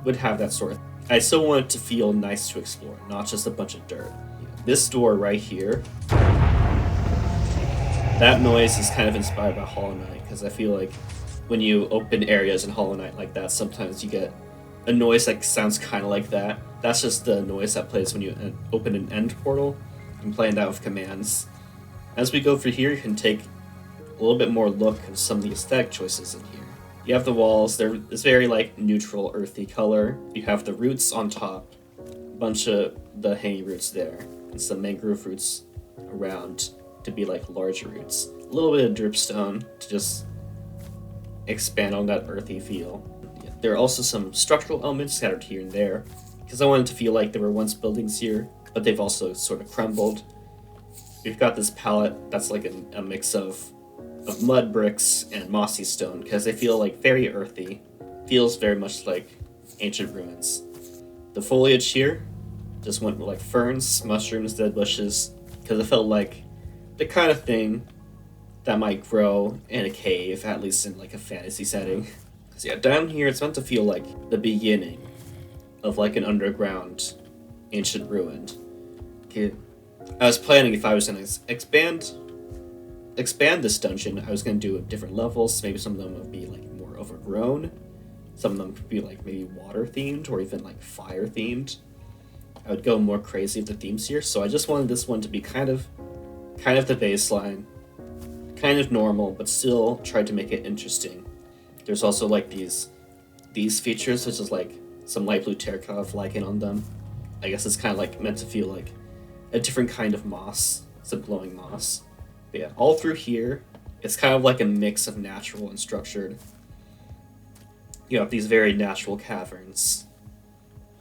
would have that sort of thing. I still want it to feel nice to explore, not just a bunch of dirt. This door right here, that noise is kind of inspired by Hollow Knight, because I feel like when you open areas in Hollow Knight like that, sometimes you get a noise that sounds kind of like that. That's just the noise that plays when you open an end portal. I'm playing that with commands. As we go through here, you can take a little bit more look at some of the aesthetic choices in here. You have the walls, they're this very like neutral earthy color. You have the roots on top, a bunch of the hanging roots there, and some mangrove roots around to be like larger roots. A little bit of dripstone to just expand on that earthy feel. Yeah, there are also some structural elements scattered here and there, because I wanted to feel like there were once buildings here, but they've also sort of crumbled. We've got this palette that's like a mix of mud bricks and mossy stone, because they feel like very earthy. Feels very much like ancient ruins. The foliage here just went with like ferns, mushrooms, dead bushes, because it felt like the kind of thing that might grow in a cave, at least in like a fantasy setting. Because yeah, down here it's meant to feel like the beginning of like an underground ancient ruin. Okay, I was planning if I was going to expand this dungeon, I was going to do different levels. Maybe some of them would be like more overgrown. Some of them could be like maybe water themed or even like fire themed. I would go more crazy with the themes here, so I just wanted this one to be kind of the baseline, kind of normal, but still tried to make it interesting. There's also like these features, such as like some light blue terracotta with lichen on them. I guess it's kind of like meant to feel like a different kind of moss. It's a glowing moss. But yeah, all through here, it's kind of like a mix of natural and structured. You have these very natural caverns,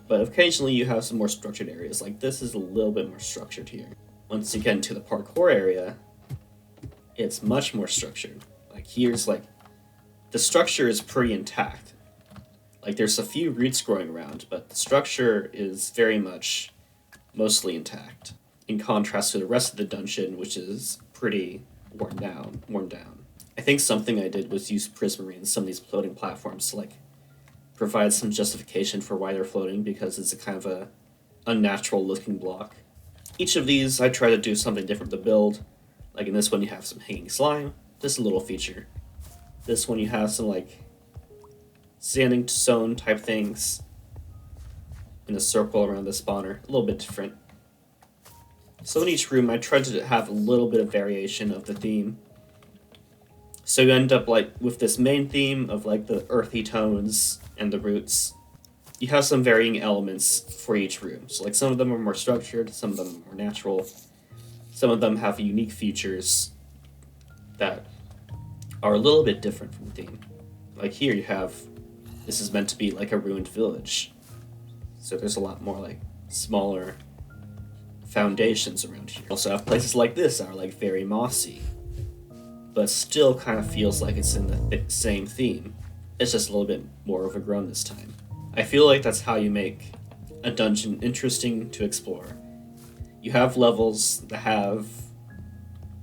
but occasionally you have some more structured areas. Like this is a little bit more structured here. Once you get into the parkour area, it's much more structured. Like here's like, the structure is pretty intact. Like there's a few roots growing around, but the structure is very much mostly intact. In contrast to the rest of the dungeon, which is pretty worn down. I think something I did was use prismarine and some of these floating platforms to like provide some justification for why they're floating, because it's a kind of a unnatural looking block. Each of these I try to do something different to build. Like in this one you have some hanging slime, just a little feature. This one you have some like standing stone type things in a circle around the spawner, a little bit different. So in each room I tried to have a little bit of variation of the theme. So you end up like with this main theme of like the earthy tones and the roots. You have some varying elements for each room. So like some of them are more structured, some of them are more natural. Some of them have unique features that are a little bit different from the theme. Like here you have, this is meant to be like a ruined village. So there's a lot more like smaller foundations around here. Also have places like this that are like very mossy, but still kind of feels like it's in the same theme. It's just a little bit more overgrown this time. I feel like that's how you make a dungeon interesting to explore. You have levels that have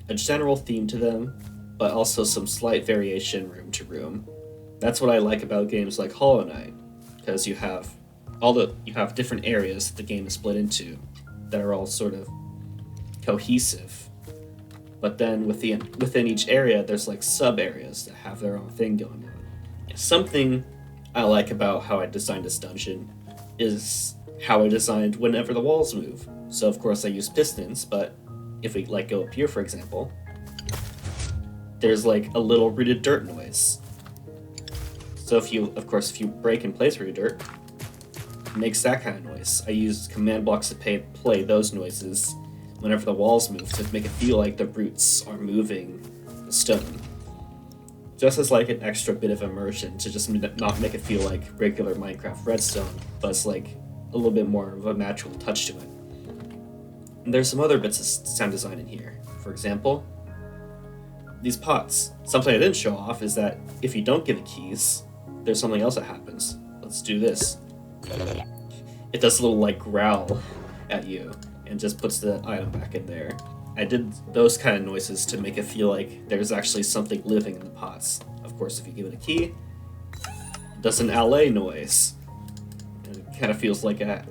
a general theme to them, but also some slight variation room to room. That's what I like about games like Hollow Knight, because you have different areas that the game is split into that are all sort of cohesive. But then within each area, there's like sub areas that have their own thing going on. Something I like about how I designed this dungeon is how I designed whenever the walls move. So of course I use pistons, but if we like go up here, for example, there's like a little rooted dirt noise. So if you break and place rooted dirt, it makes that kind of noise. I use command blocks to play those noises whenever the walls move to make it feel like the roots are moving the stone. Just as like an extra bit of immersion to just not make it feel like regular Minecraft Redstone, but it's like a little bit more of a natural touch to it. And there's some other bits of sound design in here. For example, these pots. Something I didn't show off is that if you don't give it keys, there's something else that happens. Let's do this. It does a little like growl at you and just puts the item back in there. I did those kind of noises to make it feel like there's actually something living in the pots. Of course, if you give it a key, it does an LA noise. And it kind of feels like a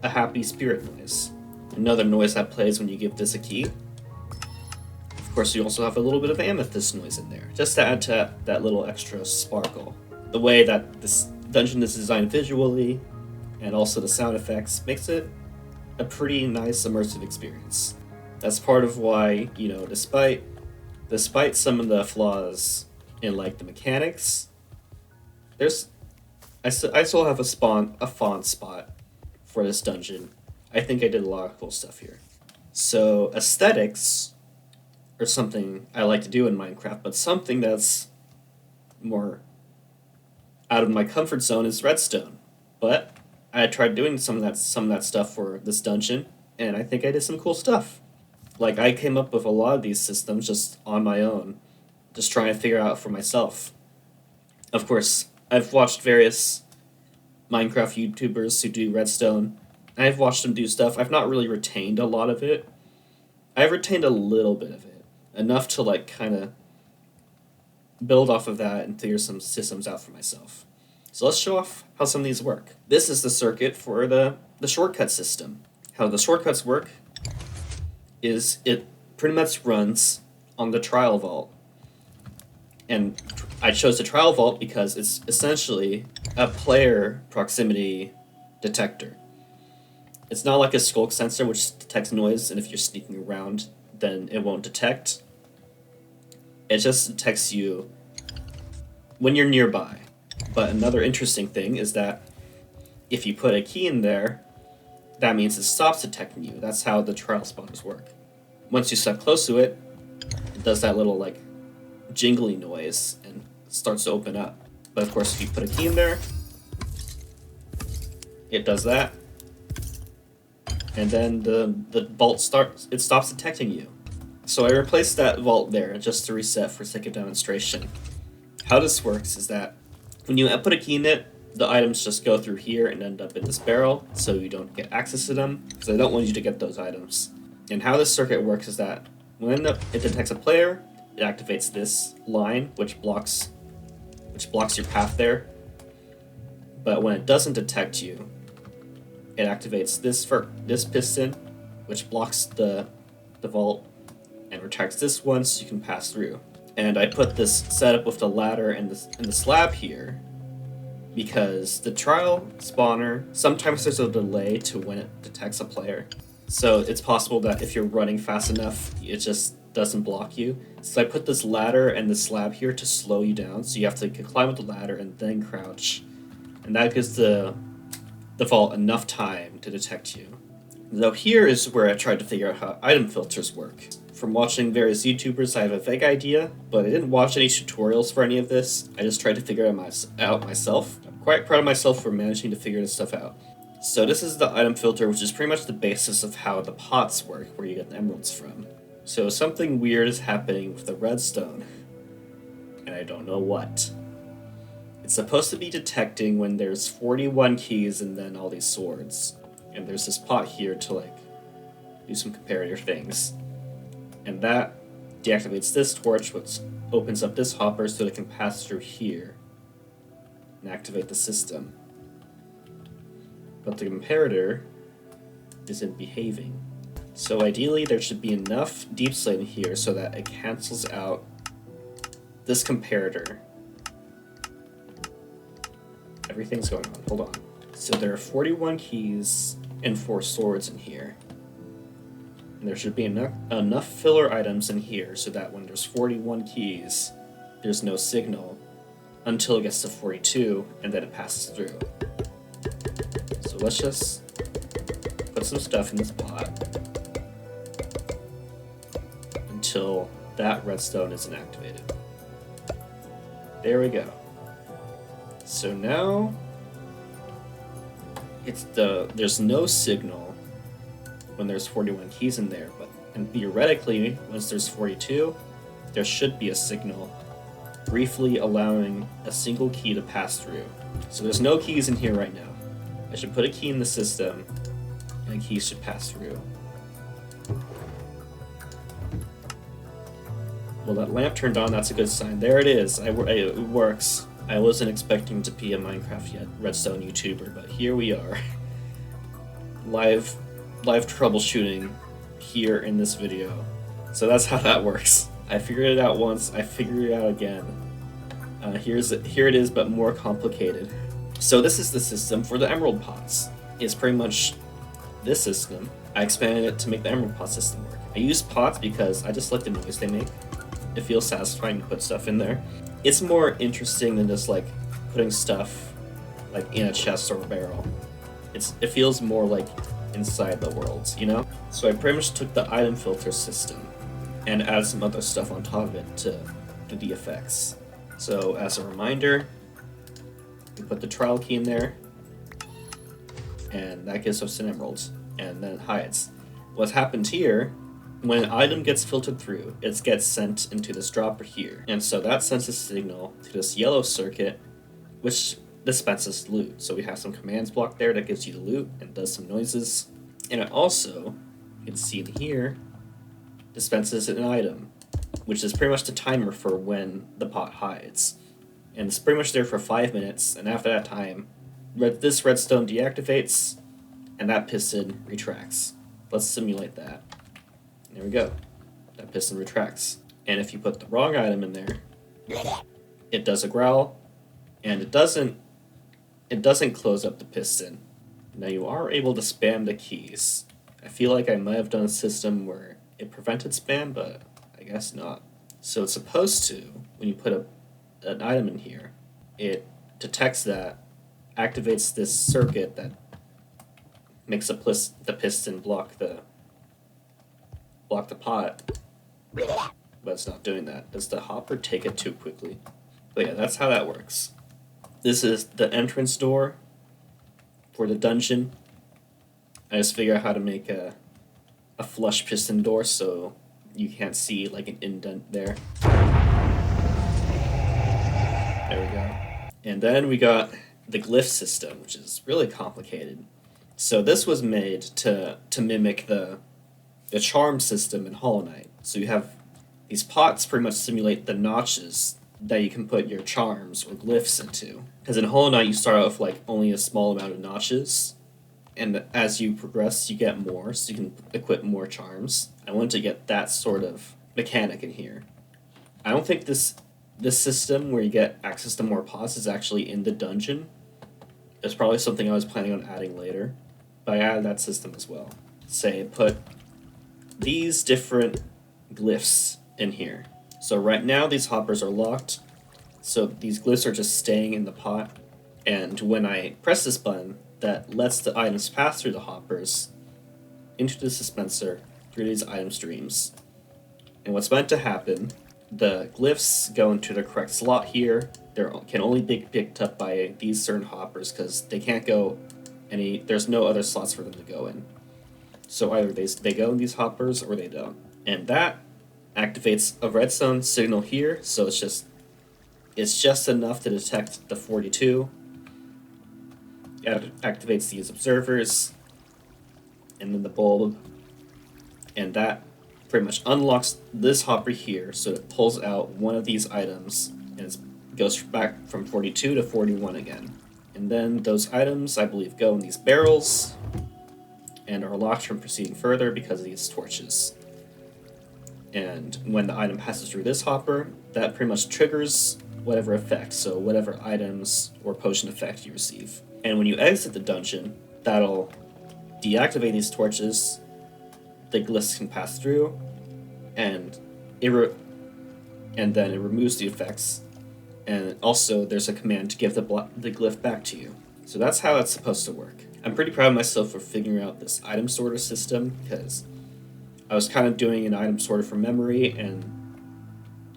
happy spirit noise. Another noise that plays when you give this a key. Of course, you also have a little bit of amethyst noise in there, just to add to that little extra sparkle. The way that this dungeon is designed visually, and also the sound effects, makes it a pretty nice immersive experience. That's part of why, despite some of the flaws in like the mechanics, I still have a font spot for this dungeon. I think I did a lot of cool stuff here. So aesthetics are something I like to do in Minecraft, but something that's more out of my comfort zone is Redstone. But I tried doing some of that stuff for this dungeon, and I think I did some cool stuff. Like, I came up with a lot of these systems just on my own, just trying to figure out for myself. Of course, I've watched various Minecraft YouTubers who do Redstone. I've watched them do stuff. I've not really retained a lot of it. I've retained a little bit of it, enough to like kind of build off of that and figure some systems out for myself. So let's show off how some of these work. This is the circuit for the shortcut system. How the shortcuts work is it pretty much runs on the trial vault. And I chose the trial vault because it's essentially a player proximity detector. It's not like a skulk sensor, which detects noise, and if you're sneaking around, then it won't detect. It just detects you when you're nearby. But another interesting thing is that if you put a key in there, that means it stops detecting you. That's how the trial spawners work. Once you step close to it, it does that little like jingly noise and starts to open up. But of course, if you put a key in there, it does that. And then the vault stops detecting you. So I replaced that vault there just to reset for sake of demonstration. How this works is that when you put a key in it, the items just go through here and end up in this barrel, so you don't get access to them, because I don't want you to get those items. And how this circuit works is that when it detects a player, it activates this line, which blocks your path there. But when it doesn't detect you, it activates this piston, which blocks the vault, and protects this one so you can pass through. And I put this setup with the ladder and the slab here because the trial spawner, sometimes there's a delay to when it detects a player. So it's possible that if you're running fast enough, it just doesn't block you. So I put this ladder and the slab here to slow you down, so you have to climb up the ladder and then crouch. And that gives the vault enough time to detect you. Now here is where I tried to figure out how item filters work. From watching various YouTubers, I have a vague idea, but I didn't watch any tutorials for any of this. I just tried to figure it out myself. I'm quite proud of myself for managing to figure this stuff out. So this is the item filter, which is pretty much the basis of how the pots work, where you get the emeralds from. So something weird is happening with the redstone, and I don't know what. It's supposed to be detecting when there's 41 keys and then all these swords. And there's this pot here to like do some comparative things. And that deactivates this torch, which opens up this hopper so that it can pass through here and activate the system. But the comparator isn't behaving. So ideally there should be enough deep slate in here so that it cancels out this comparator. Everything's going on, hold on. So there are 41 keys and 4 swords in here. And there should be enough filler items in here so that when there's 41 keys, there's no signal until it gets to 42 and then it passes through. So let's just put some stuff in this pot until that redstone isn't activated. There we go. So now there's no signal when there's 41 keys in there, and theoretically, once there's 42, there should be a signal briefly allowing a single key to pass through. So there's no keys in here right now. I should put a key in the system, and a key should pass through. Well, that lamp turned on, that's a good sign. There it is, it works. I wasn't expecting to be a Minecraft yet Redstone YouTuber, but here we are. Live troubleshooting here in this video. So that's how that works. I figured it out once, I figured it out again. Here it is, but more complicated. So this is the system for the emerald pots. It's pretty much this system. I expanded it to make the emerald pot system work. I use pots because I just like the noise they make. It feels satisfying to put stuff in there. It's more interesting than just like putting stuff like in a chest or a barrel. It feels more like inside the worlds, you know? So I pretty much took the item filter system and added some other stuff on top of it to do the effects. So as a reminder, we put the trial key in there, and that gives us an emerald, and then it hides. What's happened here, when an item gets filtered through, it gets sent into this dropper here, and so that sends a signal to this yellow circuit, which dispenses loot. So we have some commands block there that gives you the loot and does some noises, and it also, you can see in here, dispenses an item, which is pretty much the timer for when the pot hides. And it's pretty much there for 5 minutes, and after that time, this redstone deactivates, and that piston retracts. Let's simulate that. There we go. That piston retracts. And if you put the wrong item in there, it does a growl, and it doesn't close up the piston. Now you are able to spam the keys. I feel like I might have done a system where it prevented spam, but I guess not. So it's supposed to, when you put an item in here, it detects that, activates this circuit that makes the piston block the pot, but it's not doing that. Does the hopper take it too quickly? But yeah, that's how that works. This is the entrance door for the dungeon. I just figured out how to make a flush piston door so you can't see like an indent there. There we go. And then we got the glyph system, which is really complicated. So this was made to mimic the charm system in Hollow Knight. So you have these pots pretty much simulate the notches that you can put your charms or glyphs into. Because in Hollow Knight you start out with like only a small amount of notches, and as you progress you get more, so you can equip more charms. I wanted to get that sort of mechanic in here. I don't think this system where you get access to more pots is actually in the dungeon. It's probably something I was planning on adding later, but I added that system as well. Say, put these different glyphs in here. So right now these hoppers are locked, so these glyphs are just staying in the pot, and when I press this button, that lets the items pass through the hoppers into the dispenser through these item streams. And what's meant to happen, the glyphs go into the correct slot here. They can only be picked up by these certain hoppers because they can't go there's no other slots for them to go in. So either they go in these hoppers or they don't. And that activates a redstone signal here, so it's just enough to detect the 42. It activates these observers, and then the bulb, and that pretty much unlocks this hopper here, so it pulls out one of these items, and it goes back from 42 to 41 again. And then those items, I believe, go in these barrels, and are locked from proceeding further because of these torches. And when the item passes through this hopper, that pretty much triggers whatever effect, so whatever items or potion effect you receive. And when you exit the dungeon, that'll deactivate these torches, the glyphs can pass through, and then it removes the effects, and also there's a command to give the glyph back to you. So that's how it's supposed to work. I'm pretty proud of myself for figuring out this item sorter system, because I was kind of doing an item sorter from memory and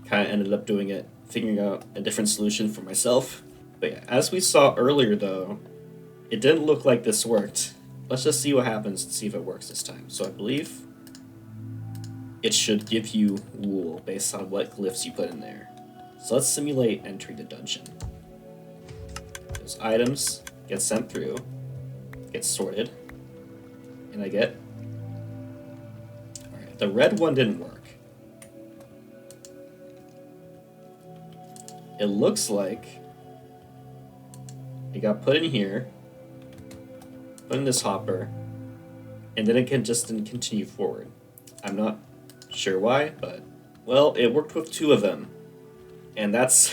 kind of ended up figuring out a different solution for myself. But yeah, as we saw earlier though, it didn't look like this worked. Let's just see what happens and see if it works this time. So I believe it should give you wool based on what glyphs you put in there. So let's simulate entering the dungeon. Those items get sent through, get sorted, and I get... Alright, the red one didn't work. It looks like it got put in here, put in this hopper, and then it can just continue forward. I'm not sure why, but, well, it worked with 2 of them. And that's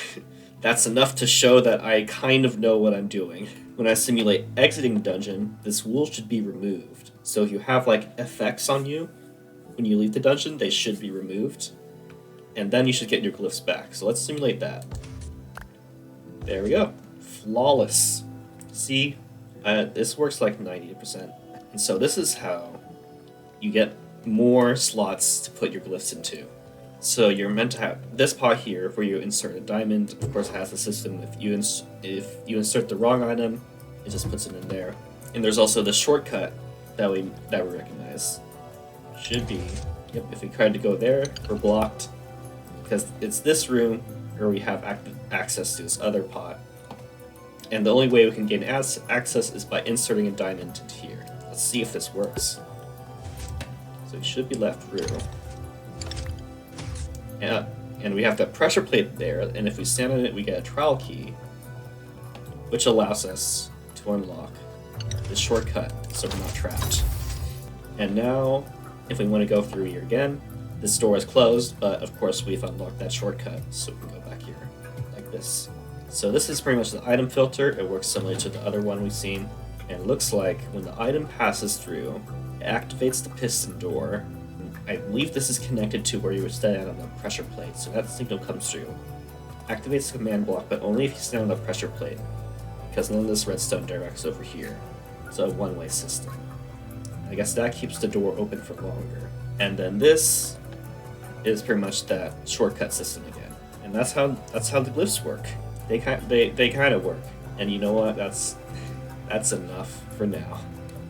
enough to show that I kind of know what I'm doing. When I simulate exiting the dungeon, this wool should be removed. So if you have, like, effects on you, when you leave the dungeon, they should be removed. And then you should get your glyphs back. So let's simulate that. There we go. Flawless. See? This works like 90%. And so this is how you get more slots to put your glyphs into. So you're meant to have this pot here where you insert a diamond. Of course, it has the system. If you insert the wrong item, it just puts it in there. And there's also the shortcut that we recognize. Should be, yep. If we tried to go there, we're blocked because it's this room where we have access to this other pot. And the only way we can gain access is by inserting a diamond into here. Let's see if this works. So we should be let through. And we have that pressure plate there, and if we stand on it, we get a trial key, which allows us to unlock the shortcut, so we're not trapped. And now, if we want to go through here again, this door is closed, but of course we've unlocked that shortcut, so we can go back here, like this. So this is pretty much the item filter. It works similar to the other one we've seen, and it looks like when the item passes through, it activates the piston door. I believe this is connected to where you would stand on the pressure plate, so that signal comes through. Activates the command block, but only if you stand on the pressure plate, because none of this redstone directs over here. It's a one-way system. I guess that keeps the door open for longer. And then this is pretty much that shortcut system again. And that's how the glyphs work. They kind of work. And you know what? That's enough for now.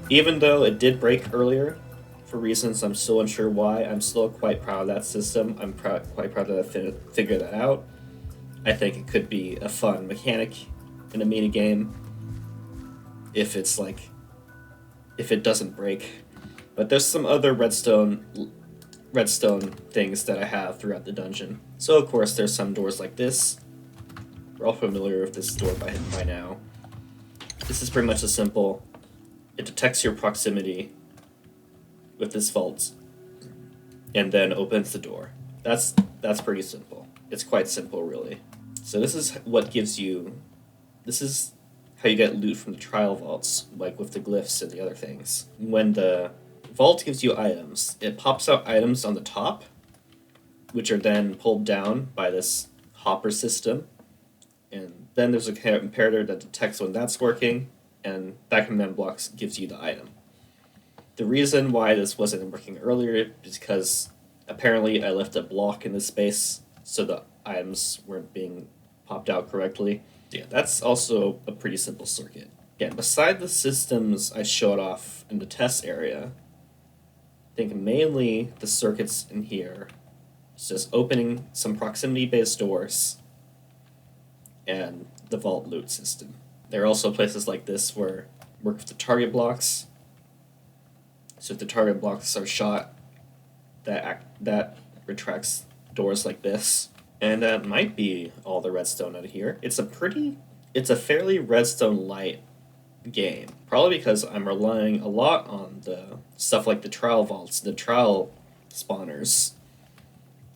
Even though it did break earlier, for reasons I'm still unsure why, I'm still quite proud of that system. I'm quite proud that I figured that out. I think it could be a fun mechanic in a mini game if it doesn't break. But there's some other redstone things that I have throughout the dungeon. So of course there's some doors like this. We're all familiar with this door by now. This is pretty much as simple. It detects your proximity with this vault, and then opens the door. That's pretty simple. It's quite simple, really. So this is how you get loot from the trial vaults, like with the glyphs and the other things. When the vault gives you items, it pops out items on the top, which are then pulled down by this hopper system, and then there's a comparator that detects when that's working, and that command block gives you the item. The reason why this wasn't working earlier is because Apparently, I left a block in the space so the items weren't being popped out correctly. Yeah, that's also a pretty simple circuit. Again, beside the systems I showed off in the test area, I think mainly the circuits in here is just opening some proximity-based doors and the vault loot system. There are also places like this where work with the target blocks. So if the target blocks are shot, that retracts doors like this. And that might be all the redstone out of here. It's a fairly redstone light game. Probably because I'm relying a lot on the stuff like the trial vaults, the trial spawners,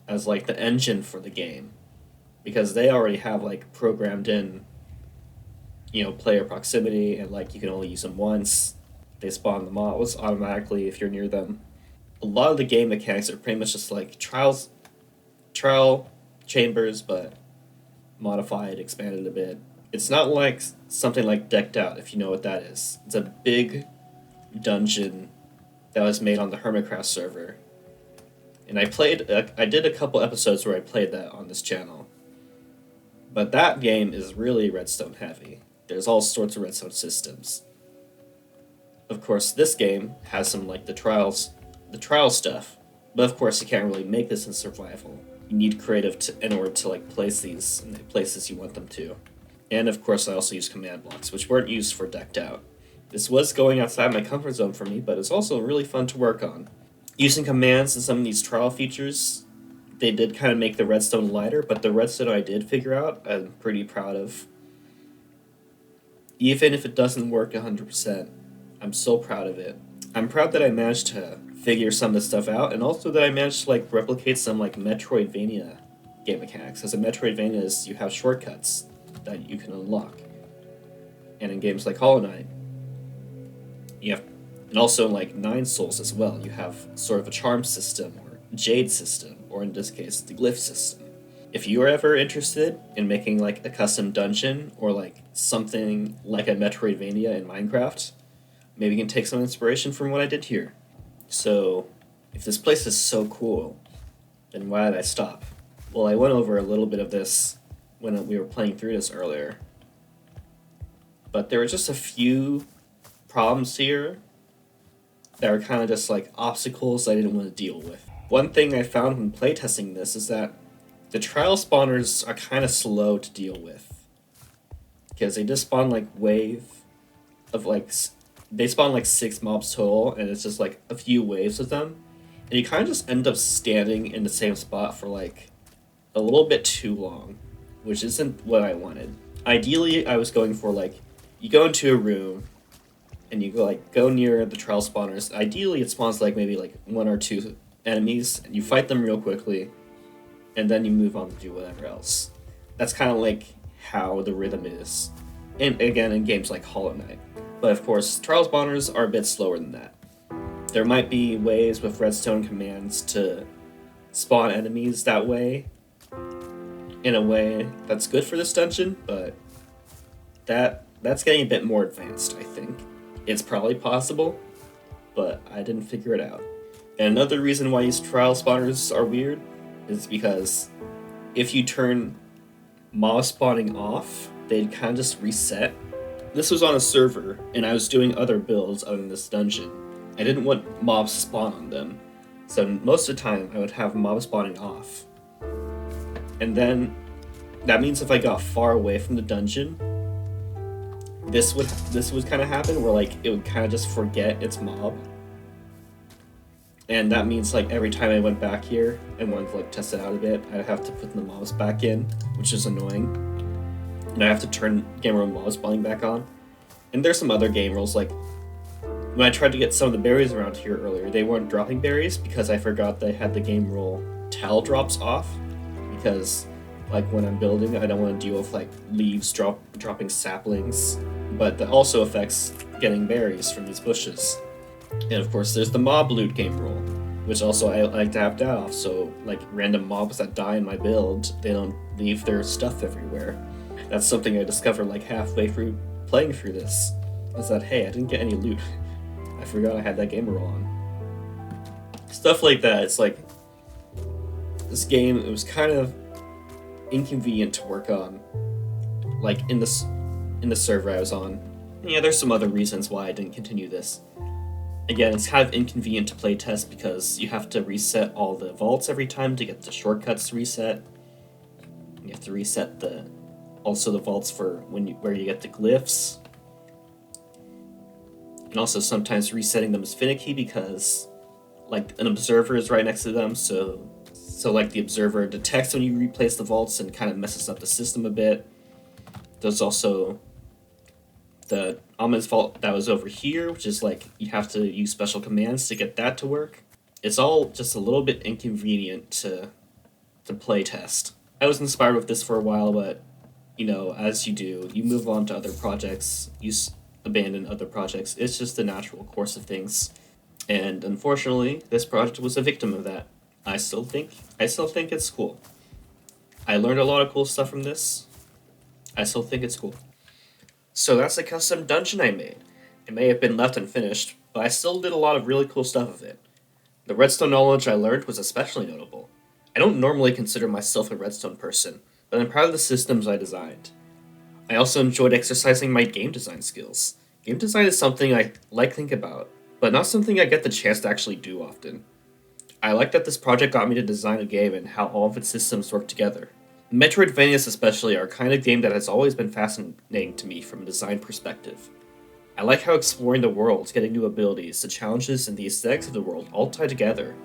as like the engine for the game. Because they already have like programmed in, player proximity, and like you can only use them once. They spawn the mobs automatically if you're near them. A lot of the game mechanics are pretty much just like trial chambers, but modified, expanded a bit. It's not like something like Decked Out, if you know what that is. It's a big dungeon that was made on the Hermitcraft server. And I did a couple episodes where I played that on this channel. But that game is really redstone heavy. There's all sorts of redstone systems. Of course, this game has some like the trial stuff. But of course, you can't really make this in survival. You need creative in order to like place these in the places you want them to. And of course, I also use command blocks, which weren't used for Decked Out. This was going outside my comfort zone for me, but it's also really fun to work on. Using commands and some of these trial features, they did kind of make the redstone lighter, but the redstone I did figure out, I'm pretty proud of. Even if it doesn't work 100%, I'm so proud of it. I'm proud that I managed to figure some of this stuff out, and also that I managed to like replicate some like metroidvania game mechanics. As a metroidvanias, you have shortcuts that you can unlock. And in games like Hollow Knight, and also in like Nine Souls as well, you have sort of a charm system or jade system, or in this case, the glyph system. If you are ever interested in making like a custom dungeon or like something like a metroidvania in Minecraft, maybe you can take some inspiration from what I did here. So, if this place is so cool, then why did I stop? Well, I went over a little bit of this when we were playing through this earlier. But there were just a few problems here that were kind of just like obstacles I didn't want to deal with. One thing I found when playtesting this is that the trial spawners are kind of slow to deal with. Because they just spawn like they spawn like 6 mobs total, and it's just like a few waves of them. And you kind of just end up standing in the same spot for like a little bit too long, which isn't what I wanted. Ideally, I was going for like, you go into a room, and you go near the trial spawners. Ideally, it spawns like maybe like 1 or 2 enemies, and you fight them real quickly, and then you move on to do whatever else. That's kind of like how the rhythm is. And again, in games like Hollow Knight. But of course, trial spawners are a bit slower than that. There might be ways with redstone commands to spawn enemies that way, in a way that's good for this dungeon, but that's getting a bit more advanced, I think. It's probably possible, but I didn't figure it out. And another reason why these trial spawners are weird is because if you turn mob spawning off, they'd kind of just reset. This was on a server, and I was doing other builds other than this dungeon. I didn't want mobs to spawn on them, so most of the time I would have mob spawning off. And then, that means if I got far away from the dungeon, this would kind of happen, where like it would kind of just forget its mob. And that means like every time I went back here and wanted to like test it out a bit, I'd have to put the mobs back in, which is annoying. And I have to turn game rule mob spawning back on. And there's some other game rules, like when I tried to get some of the berries around here earlier, they weren't dropping berries because I forgot they had the game rule tile drops off. Because like when I'm building, I don't want to deal with like leaves dropping saplings. But that also affects getting berries from these bushes. And of course there's the mob loot game rule, which also I like to have that off, so like random mobs that die in my build, they don't leave their stuff everywhere. That's something I discovered like halfway through playing through this, is that hey, I didn't get any loot. I forgot I had that game rule on. Stuff like that, it's like, this game, it was kind of inconvenient to work on, like in the server I was on. And yeah, there's some other reasons why I didn't continue this. Again, it's kind of inconvenient to play test because you have to reset all the vaults every time to get the shortcuts reset. You have to reset the vaults for where you get the glyphs. And also sometimes resetting them is finicky because like an observer is right next to them, so like the observer detects when you replace the vaults and kind of messes up the system a bit. There's also the ominous vault that was over here, which is like you have to use special commands to get that to work. It's all just a little bit inconvenient to play test. I was inspired with this for a while, but you know, as you do, you move on to other projects, abandon other projects. It's just the natural course of things. And unfortunately, this project was a victim of that. I still think it's cool. I learned a lot of cool stuff from this. I still think it's cool. So that's a custom dungeon I made. It may have been left unfinished, but I still did a lot of really cool stuff with it. The redstone knowledge I learned was especially notable. I don't normally consider myself a redstone person, but I'm proud of the systems I designed. I also enjoyed exercising my game design skills. Game design is something I like to think about, but not something I get the chance to actually do often. I like that this project got me to design a game and how all of its systems work together. Metroidvanias especially are a kind of game that has always been fascinating to me from a design perspective. I like how exploring the world, getting new abilities, the challenges, and the aesthetics of the world all tie together.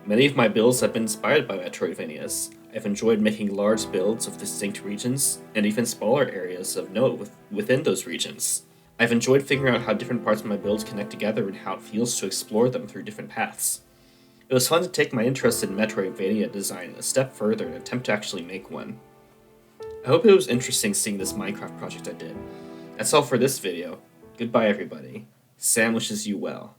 Many of my builds have been inspired by Metroidvanias. I've enjoyed making large builds of distinct regions, and even smaller areas of note within those regions. I've enjoyed figuring out how different parts of my builds connect together and how it feels to explore them through different paths. It was fun to take my interest in Metroidvania design a step further and attempt to actually make one. I hope it was interesting seeing this Minecraft project I did. That's all for this video. Goodbye everybody. Sam wishes you well.